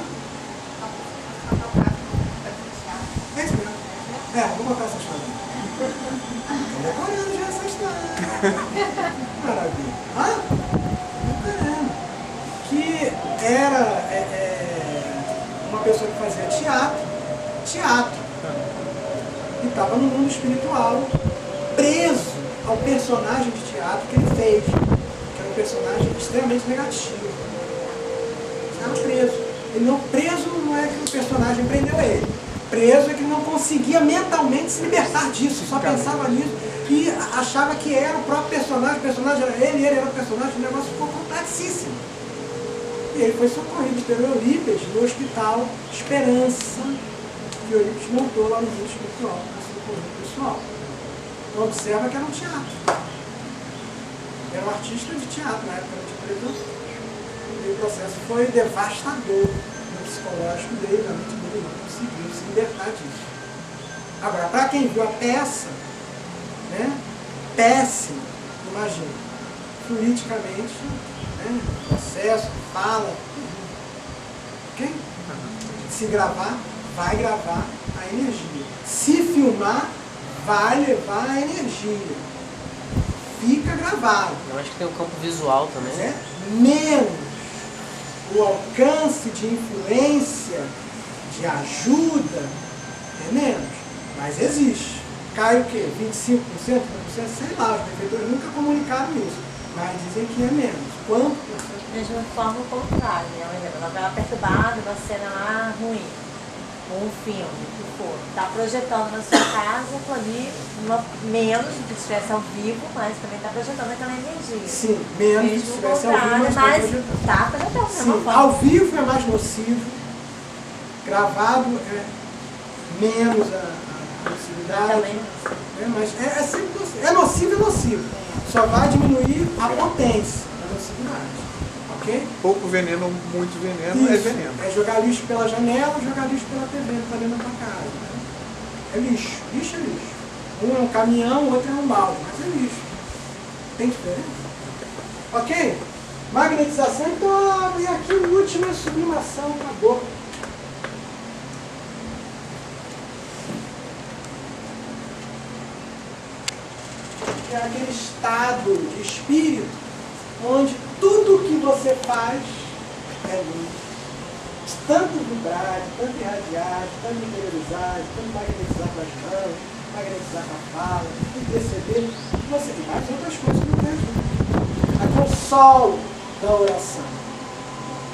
É isso mesmo. Vou contar essa história. Estou decorando já essa história. Maravilha. Caramba. Que era uma pessoa que fazia teatro. E estava no mundo espiritual, preso ao personagem de teatro que ele fez, que era um personagem extremamente negativo. Estava preso. Preso não é que o personagem prendeu ele. Preso é que ele não conseguia mentalmente se libertar disso, só pensava nisso e achava que era o próprio personagem, o personagem era ele era o personagem, o negócio ficou complexíssimo. E ele foi socorrido pelo Eurípides no hospital Esperança, que o Eurípides montou lá no mundo espiritual, para socorrer o pessoal. Então observa que era um teatro. Era um artista de teatro na época de prisão. E o processo foi devastador no psicológico dele, na mente dele, não conseguiu se libertar disso. Agora, para quem viu a peça, né, péssimo, imagina, fluidicamente, né, processo, fala, ok? Se gravar, vai gravar a energia. Se filmar, vai levar a energia. Fica gravado. Eu acho que tem um campo visual também. Mas é menos. O alcance de influência, de ajuda, é menos. Mas existe. Cai o quê? 25%, 30%? Sei lá, os prefeitores nunca comunicaram isso. Mas dizem que é menos. Quanto por cento? Mesmo de forma contrária, né? Por exemplo, ela estava perturbada, uma cena lá ruim, ou um filme, o que for. Está projetando na sua casa, ali, menos do que se estivesse ao vivo, mas também está projetando aquela energia. Sim, menos do que se estivesse ao vivo, mas está projetando. Sim, ao vivo é mais nocivo, gravado é menos a nocividade. Mas é sempre nocivo. É nocivo. Só vai diminuir a potência da nocividade. Okay? Pouco veneno ou muito veneno. Isso. É veneno. É jogar lixo pela janela, jogar lixo pela TV, não está dentro da tua casa. Né? É lixo. Lixo é lixo. Um é um caminhão, o outro é um balde, mas é lixo. Tem diferença? Ok? Magnetização, então, e aqui o último é sublimação, acabou. É aquele estado de espírito onde tudo que você faz é luz. De tanto vibrar, de tanto irradiar, de tanto interiorizar, de tanto magnetizar com as mãos, magnetizar com a fala, de perceber que você tem mais outras coisas que não tem. Aqui é o sol, da oração.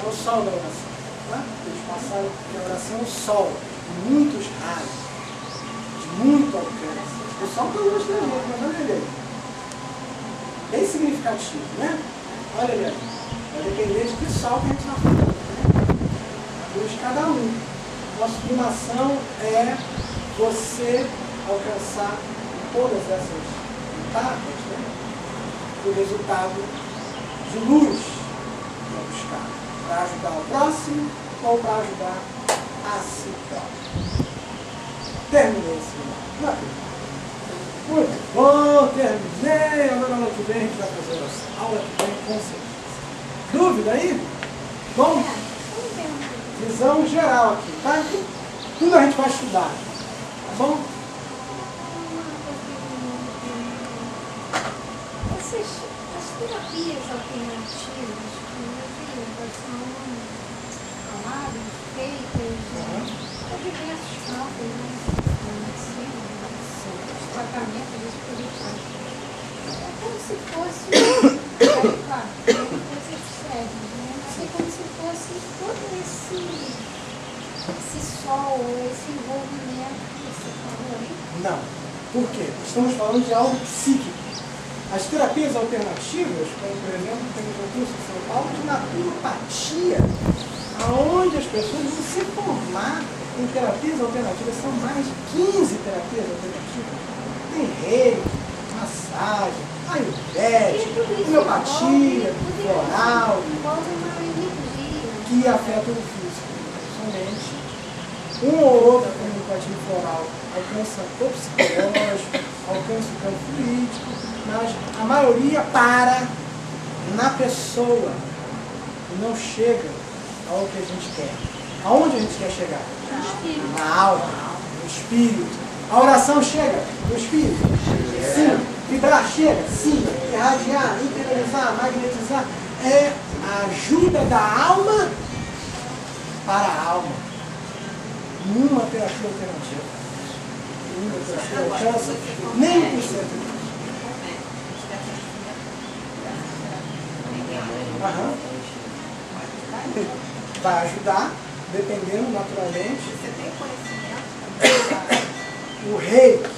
É o sol da oração. Tá? Eles passaram que a oração é o sol, de muitos raios, de muito alcance. O sol está longe da gente, mas olha ele. Bem significativo, né? Olha ele aí. Vai depender de que sol que a gente está falando, né? A luz de cada um. Nossa sublimação é você alcançar todas essas etapas, né? O resultado de luz para buscar, para ajudar o próximo ou para ajudar a si próprio. Terminei esse momento. Muito bom, terminei. Agora aula que vem a gente vai fazer essa aula que vem com certeza. Dúvida aí? Bom? Visão geral aqui, tá? Tudo a gente vai estudar, tá bom? As terapias alternativas são faladas, feitas por diversos campos, né? Os tratamentos espirituais. É como se fosse, claro, depois você segue, né? Mas é como se fosse todo esse sol, esse envolvimento que você falou aí. Não. Por quê? Estamos falando de algo psíquico. As terapias alternativas, como por exemplo, tem um curso em São Paulo de naturopatia, onde as pessoas vão se formar em terapias alternativas. São mais de 15 terapias alternativas. Tem reiki, massagem, ayurvédica, homeopatia, floral, que afeta o físico. Somente um ou outro comunicativo floral alcança o psicológico, alcança o campo político, mas a maioria para na pessoa e não chega ao que a gente quer. Aonde a gente quer chegar? Na alma, no espírito. A oração chega no espírito? Sim. Vibrar chega? Sim. Irradiar, interiorizar, magnetizar. É a ajuda da alma para a alma. Nenhuma terapia alternativa. Nenhuma terapia alcança nem 1% disso. Vai ajudar, dependendo naturalmente. Você tem conhecimento? O reiki.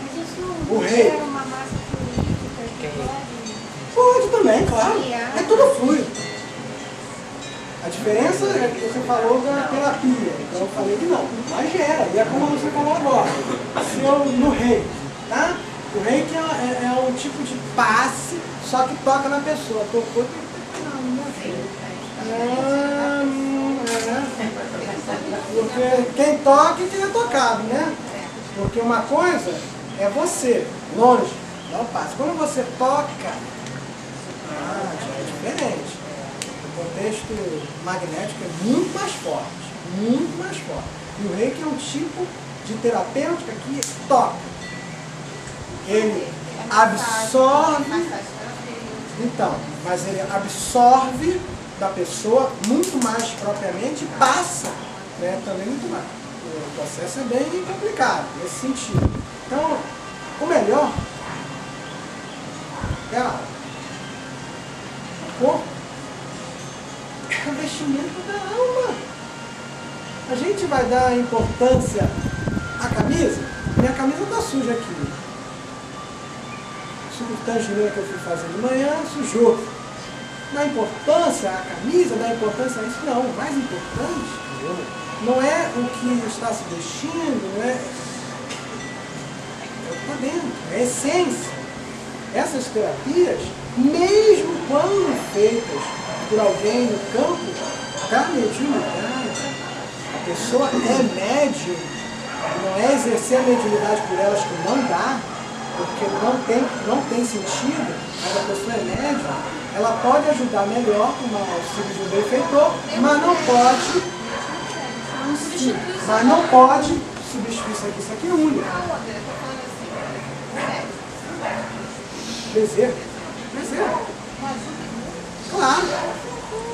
Mas isso não gera uma massa política que pode também, claro. É tudo fluido. A diferença é que você falou da terapia. Então eu falei que não. Mas gera. E é como você falou agora. Se eu no reiki, tá? O reiki é um tipo de passe, só que toca na pessoa. Tocou, tem que ter não, meu filho. Porque quem toca e quem é tocado, né? Porque uma coisa é você, longe, não passa. Quando você toca, já é diferente. O contexto magnético é muito mais forte, muito mais forte. E o reiki é um tipo de terapêutica que toca. Ele absorve, então, mas ele absorve da pessoa muito mais propriamente e passa, né, também muito mais. O processo é bem complicado nesse sentido. Então, o melhor é a alma. O corpo é o vestimento da alma. A gente vai dar importância à camisa. Minha camisa está suja aqui. Suco de tangerina que eu fui fazer de manhã sujou. Dá importância à camisa, dá importância a isso? Não. O mais importante não é o que está se vestindo, não é o que está dentro, é a essência. Essas terapias, mesmo quando feitas por alguém no campo da mediunidade, a pessoa é médium, não é exercer a mediunidade por elas que não dá, porque não tem sentido, mas a pessoa é médium. Ela pode ajudar melhor com o auxílio de um benfeitor, mas não pode substituir isso aqui é único. Desejo. Claro.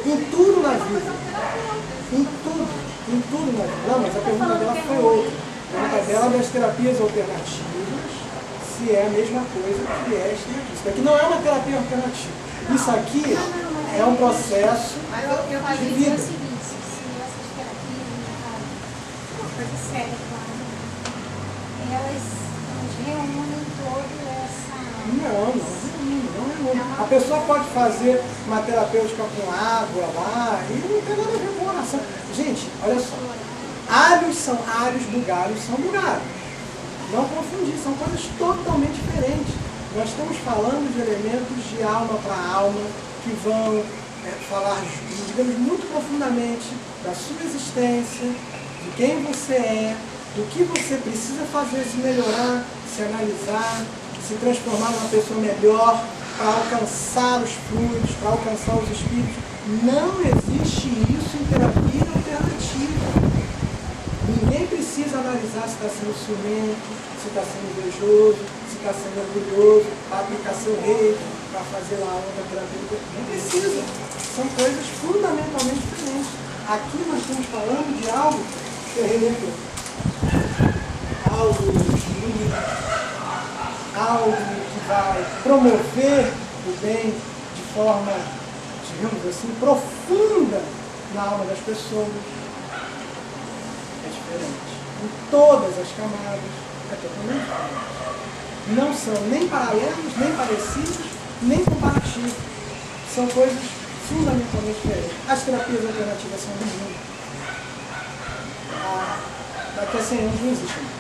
Em tudo na vida. Em tudo na vida. Não, mas a pergunta dela foi outra. A pergunta dela das terapias alternativas, se é a mesma coisa que esta. Isso aqui não é uma terapia alternativa. Isso aqui É um processo Mas eu de dizer vida. o seguinte, se essas terapias, uma coisa séria, claro, elas reúnem toda essa... Não. A pessoa pode fazer uma terapêutica com água lá e não tem nada a ver com oração. Gente, olha só. Alhos são alhos, bugalhos são bugalhos. Não confundir, são coisas totalmente diferentes. Nós estamos falando de elementos de alma para alma que vão falar, digamos, muito profundamente da sua existência, de quem você é, do que você precisa fazer, se melhorar, se analisar, se transformar numa pessoa melhor, para alcançar os fluidos, para alcançar os espíritos. Não existe isso em terapia alternativa. Ninguém precisa analisar se está sendo ciumento, se está sendo invejoso, se está sendo orgulhoso, para aplicar seu reiki, para fazer lá a onda terapêutica. Não precisa. São coisas fundamentalmente diferentes. Aqui nós estamos falando de algo, deixa eu reler, algo bonito, algo que vai promover o bem de forma, digamos assim, profunda na alma das pessoas. É diferente. Em todas as camadas, é totalmente diferente. Não são nem paralelos, nem parecidos, nem comparativos. São coisas fundamentalmente diferentes. As terapias alternativas são do mundo. Daqui a 100 anos não existem.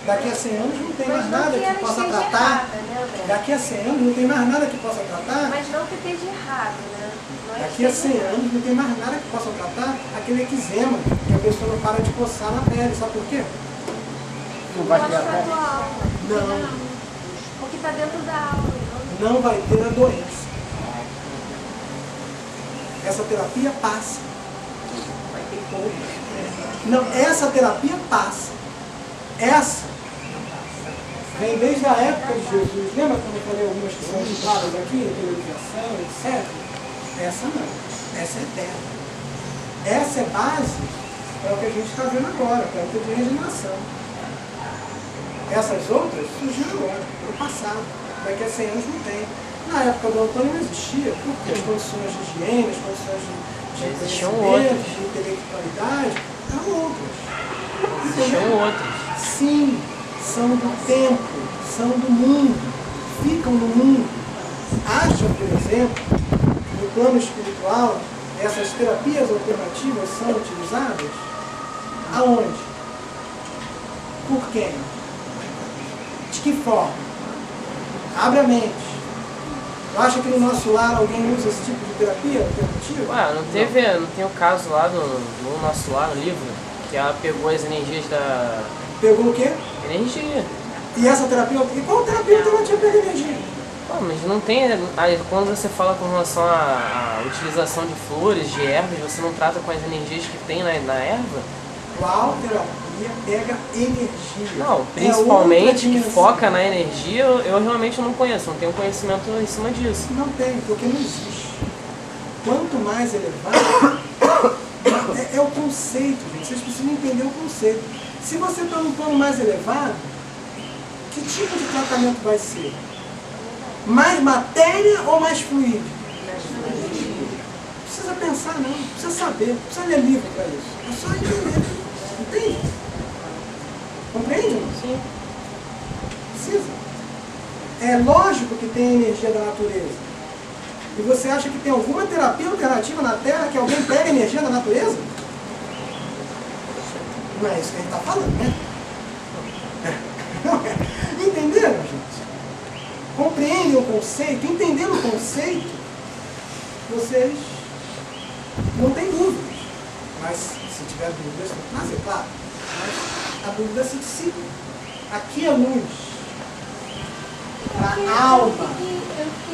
Daqui a 100 anos não tem mais nada que possa tratar. Daqui a 100 anos não tem mais nada que possa tratar. Mas não que esteja errado, né? Daqui a 100 anos não tem mais nada que possa tratar aquele eczema, que a pessoa não para de coçar na pele. Sabe por quê? Não vai ter a pele. Não. Porque está dentro da alma. Não vai ter a doença. Essa terapia passa. Vai ter como. Não, essa terapia passa. Essa vem desde a época de Jesus. Lembra quando eu falei algumas que são citadas aqui, televisação, etc? Essa não. Essa é eterna. Essa é base para o que a gente está vendo agora, para o de regeneração. Essas outras surgiram agora, no passado. Daqui a 100 anos não tem. Na época do Antônio não existia, porque as condições de higiene, as condições de conhecimento, de intelectualidade, eram outras. Existiam outras. Sim, são do tempo, são do mundo, ficam no mundo. Acha, por exemplo, no plano espiritual, essas terapias alternativas são utilizadas? Aonde? Por quem? De que forma? Abre a mente. Tu acha que no nosso lar alguém usa esse tipo de terapia alternativa? Ué, não tem o caso lá no nosso lar, no livro, que ela pegou as energias da... Pegou o quê? Energia. E essa terapia... E qual terapia alternativa pega energia? Mas não tem... Aí, quando você fala com relação à utilização de flores, de ervas, você não trata com as energias que tem na erva? Qual terapia pega energia? Não, principalmente que foca na energia, eu realmente não conheço, não tenho conhecimento em cima disso. Não tem, porque não existe. Quanto mais elevado, é o conceito, gente. Vocês precisam entender o conceito. Se você está num plano mais elevado, que tipo de tratamento vai ser? Mais matéria ou mais fluido? Não precisa pensar não, não precisa saber, não precisa ler livro para isso. É só entender. Entende? Compreende? Sim. Precisa. É lógico que tem energia da natureza. E você acha que tem alguma terapia alternativa na Terra que alguém pega energia da natureza? Não é isso que a gente está falando, né? Entenderam, gente? Compreendem o conceito? Entendendo o conceito, vocês não têm dúvidas. Mas se tiver dúvidas, mas é claro. Mas a dúvida se dissipa. Aqui é luz. A alma.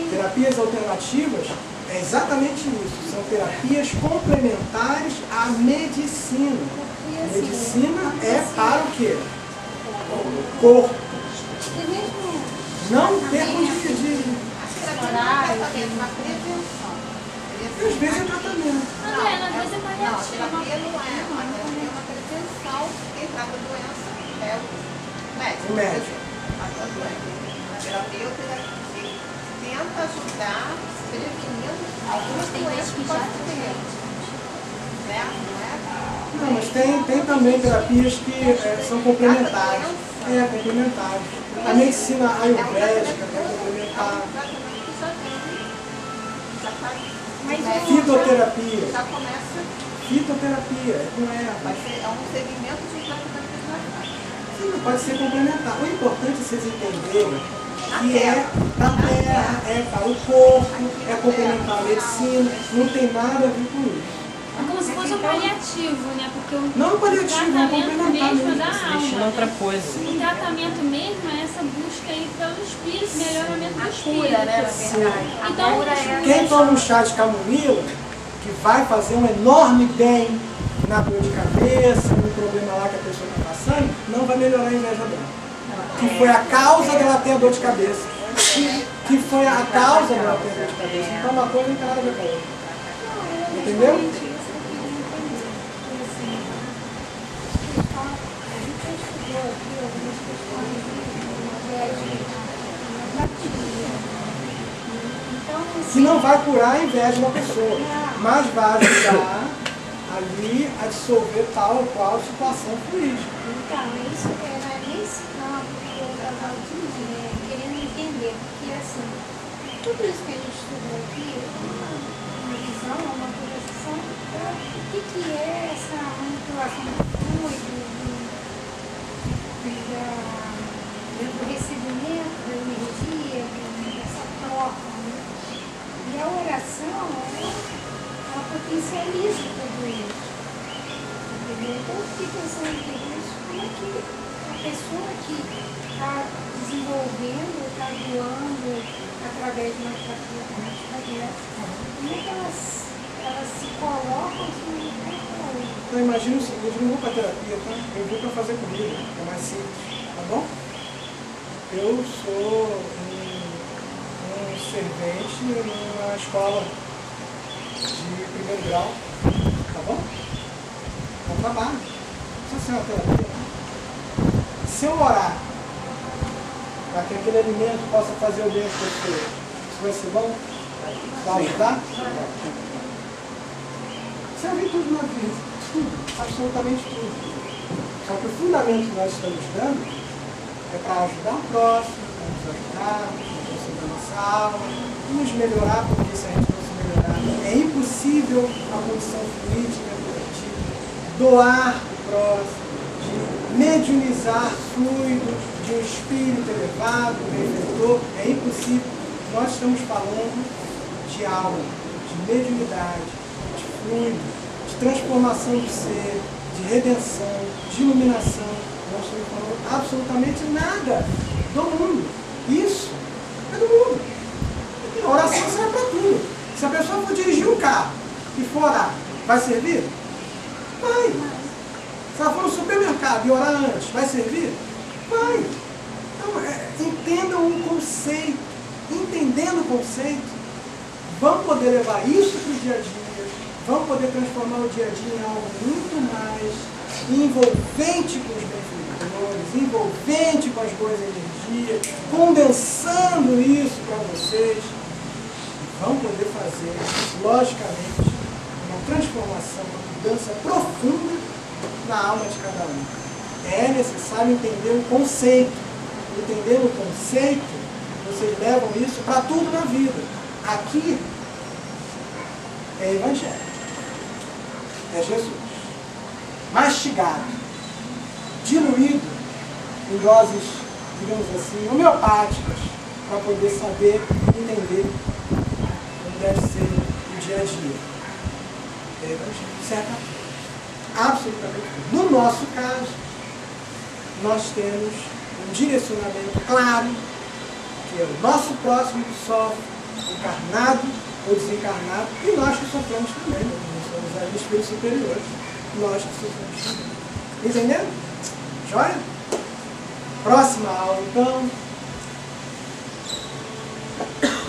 Terapias alternativas é exatamente isso. São terapias complementares à medicina. A medicina é para o quê? O corpo. Não percam de... Uma prevenção. Às vezes é tratamento. Às vezes é Não, a terapia não é. A terapia é uma prevenção. Quem trata a doença é o médico. O médico. A terapia é o terapia. Tem tenta ajudar, prevenindo algumas doenças que podem ter. Né? Não, mas tem também terapias que são complementares. Complementares. A medicina ayurvédica é complementar. Fitoterapia. Já começa. Fitoterapia, não é? É um segmento de tratamento que já faz. Sim, pode ser complementar. O importante é vocês entenderem que é da terra, é para o corpo, é complementar a medicina, não tem nada a ver com isso. É como se fosse um paliativo, né? Porque o não paliativo, é complementar mesmo da Existe alma. outra coisa. O tratamento mesmo é essa busca aí pelo espírito, melhoramento do espírito. Cura, né, na verdade. Então, quem toma um chá de camomila, que vai fazer um enorme bem na dor de cabeça, no problema lá que a pessoa está passando, não vai melhorar a inveja dela. Que foi a causa dela ter a dor de cabeça. Que foi a causa dela ter a dor de cabeça. Então uma coisa não tem nada a ver com a outra. Entendeu? Que não vai curar a inveja da pessoa, mas vai ajudar ali a dissolver tal ou qual situação política. Então, isso era nesse campo que eu estava querendo entender, porque assim, tudo isso que a gente estudou aqui, uma visão, uma posição, o que é essa manipulação do fluido, do recebimento da energia, dessa troca, né? E a oração, ela potencializa tudo isso. Entendeu? Então eu fiquei pensando nisso, como é que a pessoa que está desenvolvendo, está doando através de uma terapia como como é que elas se colocam assim, então imagina o seguinte, eu não vou para terapia, tá? Eu vou para fazer comida, é mais simples, tá bom? Eu sou um servente numa escola de primeiro grau, tá bom? É um trabalho, não precisa ser uma terapia. Se eu orar para que aquele alimento possa fazer o bem às pessoas, isso vai ser bom? Vai ajudar? Serve tudo na vida, tudo, absolutamente tudo. Só que o fundamento que nós estamos dando é para ajudar o próximo, para nos ajudar, para conseguir a nossa alma, nos melhorar, porque se a gente não se melhorar, é impossível a condição política de doar o próximo, de mediunizar fluido de um espírito elevado, benfeitor, é impossível. Nós estamos falando de alma, de mediunidade, de fluido, de transformação do ser, de redenção, de iluminação. Não estamos falando absolutamente nada do mundo. Isso é do mundo. A oração serve para tudo. Se a pessoa for dirigir um carro e for orar, vai servir? Vai. Se ela for no supermercado e orar antes, vai servir? Vai. Então, entendam o conceito. Entendendo o conceito, vão poder levar isso para o dia a dia, vão poder transformar o dia a dia em algo muito mais envolvente com os benfeitores, envolvente com as boas energias, condensando isso para vocês, vão poder fazer, logicamente, uma transformação, uma mudança profunda na alma de cada um. É necessário entender o conceito. Entendendo o conceito, vocês levam isso para tudo na vida. Aqui é Evangelho. É Jesus. Mastigado, diluído em doses, digamos assim, homeopáticas, para poder saber e entender como deve ser o dia a dia. É Evangelho. Certo? Absolutamente. No nosso caso, nós temos um direcionamento claro, que é o nosso próximo que sofre, encarnado ou desencarnado, e nós que sofremos também, nós somos ali espíritos superiores, nós que sofremos também. Entendeu? Joia? Próxima aula, então.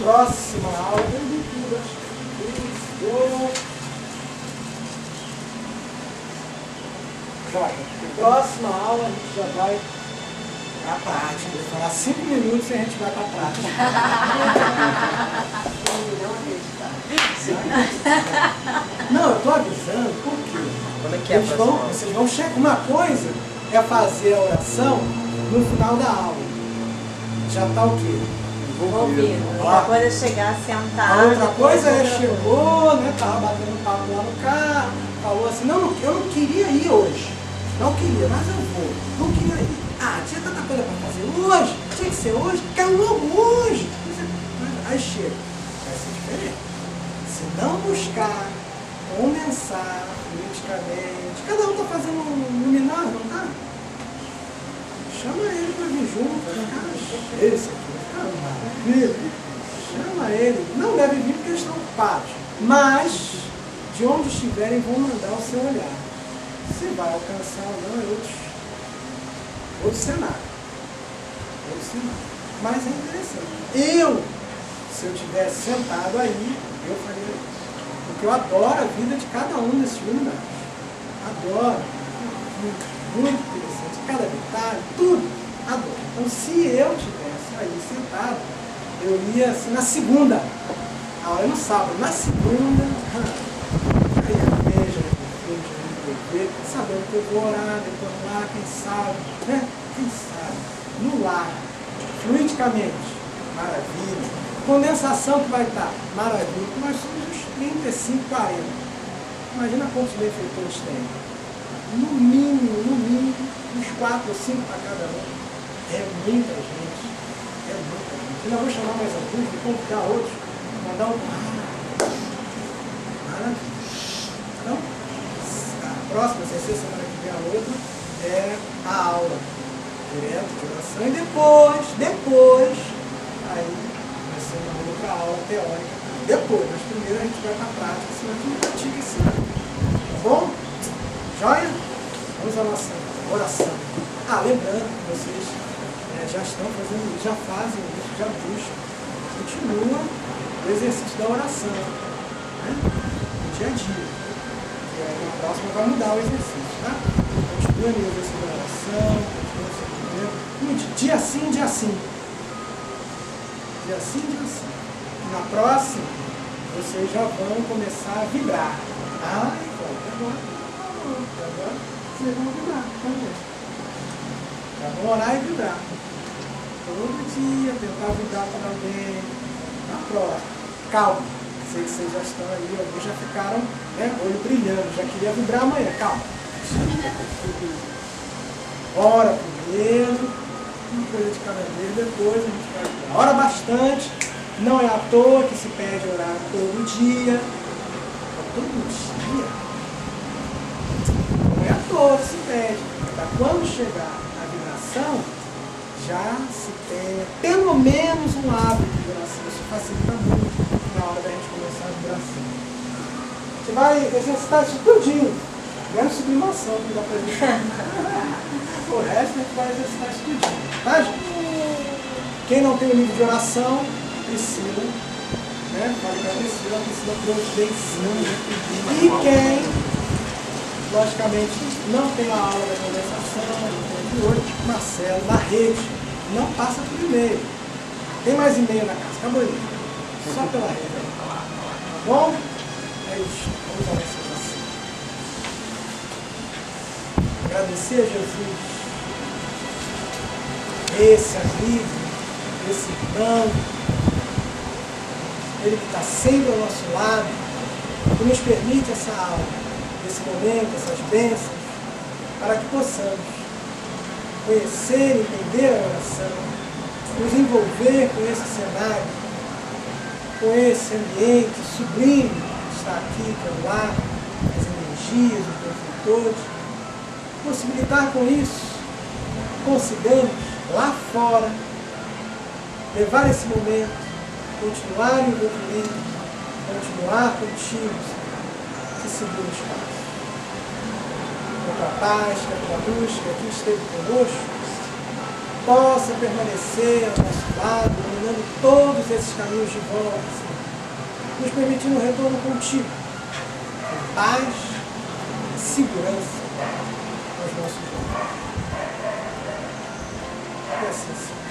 Próxima aula. Joia. Próxima aula a gente já vai Para a prática. Eu vou falar 5 minutos e a gente vai para a prática. Não, eu estou avisando, por quê? Como é que é vocês vão chegar. Uma coisa é fazer a oração no final da aula. Já está o quê? Ouvindo. Outra coisa é chegar, sentar. A outra coisa é chegou, né? Tava batendo papo lá no carro, falou assim, não, eu não queria ir hoje. Não queria, mas eu vou. Não queria ir. Ah, tinha tanta coisa para fazer hoje, tinha que ser hoje, quero logo hoje. Aí chega. Vai ser diferente. Se não buscar, condensar politicamente, cada um está fazendo um luminar, não tá? Chama ele para vir junto, cara, esse aqui vai ficar maravilha. Chama ele. Não deve vir porque eles estão ocupados. Mas, de onde estiverem, vão mandar o seu olhar. Se vai alcançar ou não é outro cenário. Outro cenário. Mas é interessante. Se eu tivesse sentado aí, eu faria isso. Porque eu adoro a vida de cada um desses luminares. Adoro. Muito interessante. Cada detalhe, tudo. Adoro. Então, se eu tivesse aí sentado, eu ia assim na segunda. A hora no sábado. Na segunda, aí a igreja, sabendo que eu vou orar, depois lá, quem sabe, né? Quem sabe? No lar, fluidicamente, maravilha. Condensação que vai estar, maravilha. Nós somos uns 35, 40. Imagina quantos benfeitores tem. No mínimo, uns 4 ou 5 para cada um. É muita gente. É muita gente. Eu ainda vou chamar mais alguns, vou convidar outros, mandar um. Maravilha. Então, a próxima, sem ser semana que vem a outra, é a aula direto de oração. E depois, aí vai ser uma outra aula teórica. Depois, mas primeiro a gente vai para a prática, senão a gente não pratica esse ano. Tá bom? Joia? Vamos à nossa oração. Lembrando que vocês já estão fazendo isso, já fazem isso, já buscam. Continua o exercício da oração, né? No dia a dia. E aí na próxima vai mudar o exercício, tá? Continua no exercício da oração, continua o seguimento. Dia sim, dia sim. Dia sim, dia sim. E na próxima, vocês já vão começar a vibrar. Agora vocês vão vibrar também. Já vão orar e vibrar. Todo dia, tentar vibrar para alguém. Na próxima. Calma. Sei que vocês já estão aí, alguns já ficaram, né, olho brilhando, já queria vibrar amanhã. Calma. Ora primeiro, uma coisa de cada vez, depois a gente vai vibrar. Ora bastante. Não é à toa que se pede orar todo dia. Todo dia? Não é à toa que se pede. Para quando chegar a vibração, já se tenha pelo menos um hábito de vibração. Isso facilita muito na hora da gente começar a vibração. Você vai exercitar isso tudinho. Menos sublimação que dá pra gente. O resto a gente vai exercitar isso tudinho. Tá, gente? Quem não tem o livro de oração, Priscila, né? Pode agradecer a Priscila providenciando. E quem, logicamente, não tem a aula da conversação, de hoje, Marcelo, na rede, não passa por e-mail. Tem mais e-mail na casa, acabou aí. Só pela rede. Tá bom? É isso. Vamos à nossa oração. Agradecer a Jesus esse amigo, esse irmão, ele que está sempre ao nosso lado, que nos permite essa aula, esse momento, essas bênçãos, para que possamos conhecer, entender a oração, nos envolver com esse cenário, com esse ambiente sublime que está aqui, que é o ar, as energias, os benfeitores, possibilitar com isso, consigamos lá fora, levar esse momento, continuar em envolvimento, continuar contigo, que segura o espaço. Que a tua paz, que a tua luz, que aqui esteve conosco, possa permanecer ao nosso lado, iluminando todos esses caminhos de volta, Senhor, nos permitindo um retorno contigo, com paz e segurança aos nossos olhos. É essencial.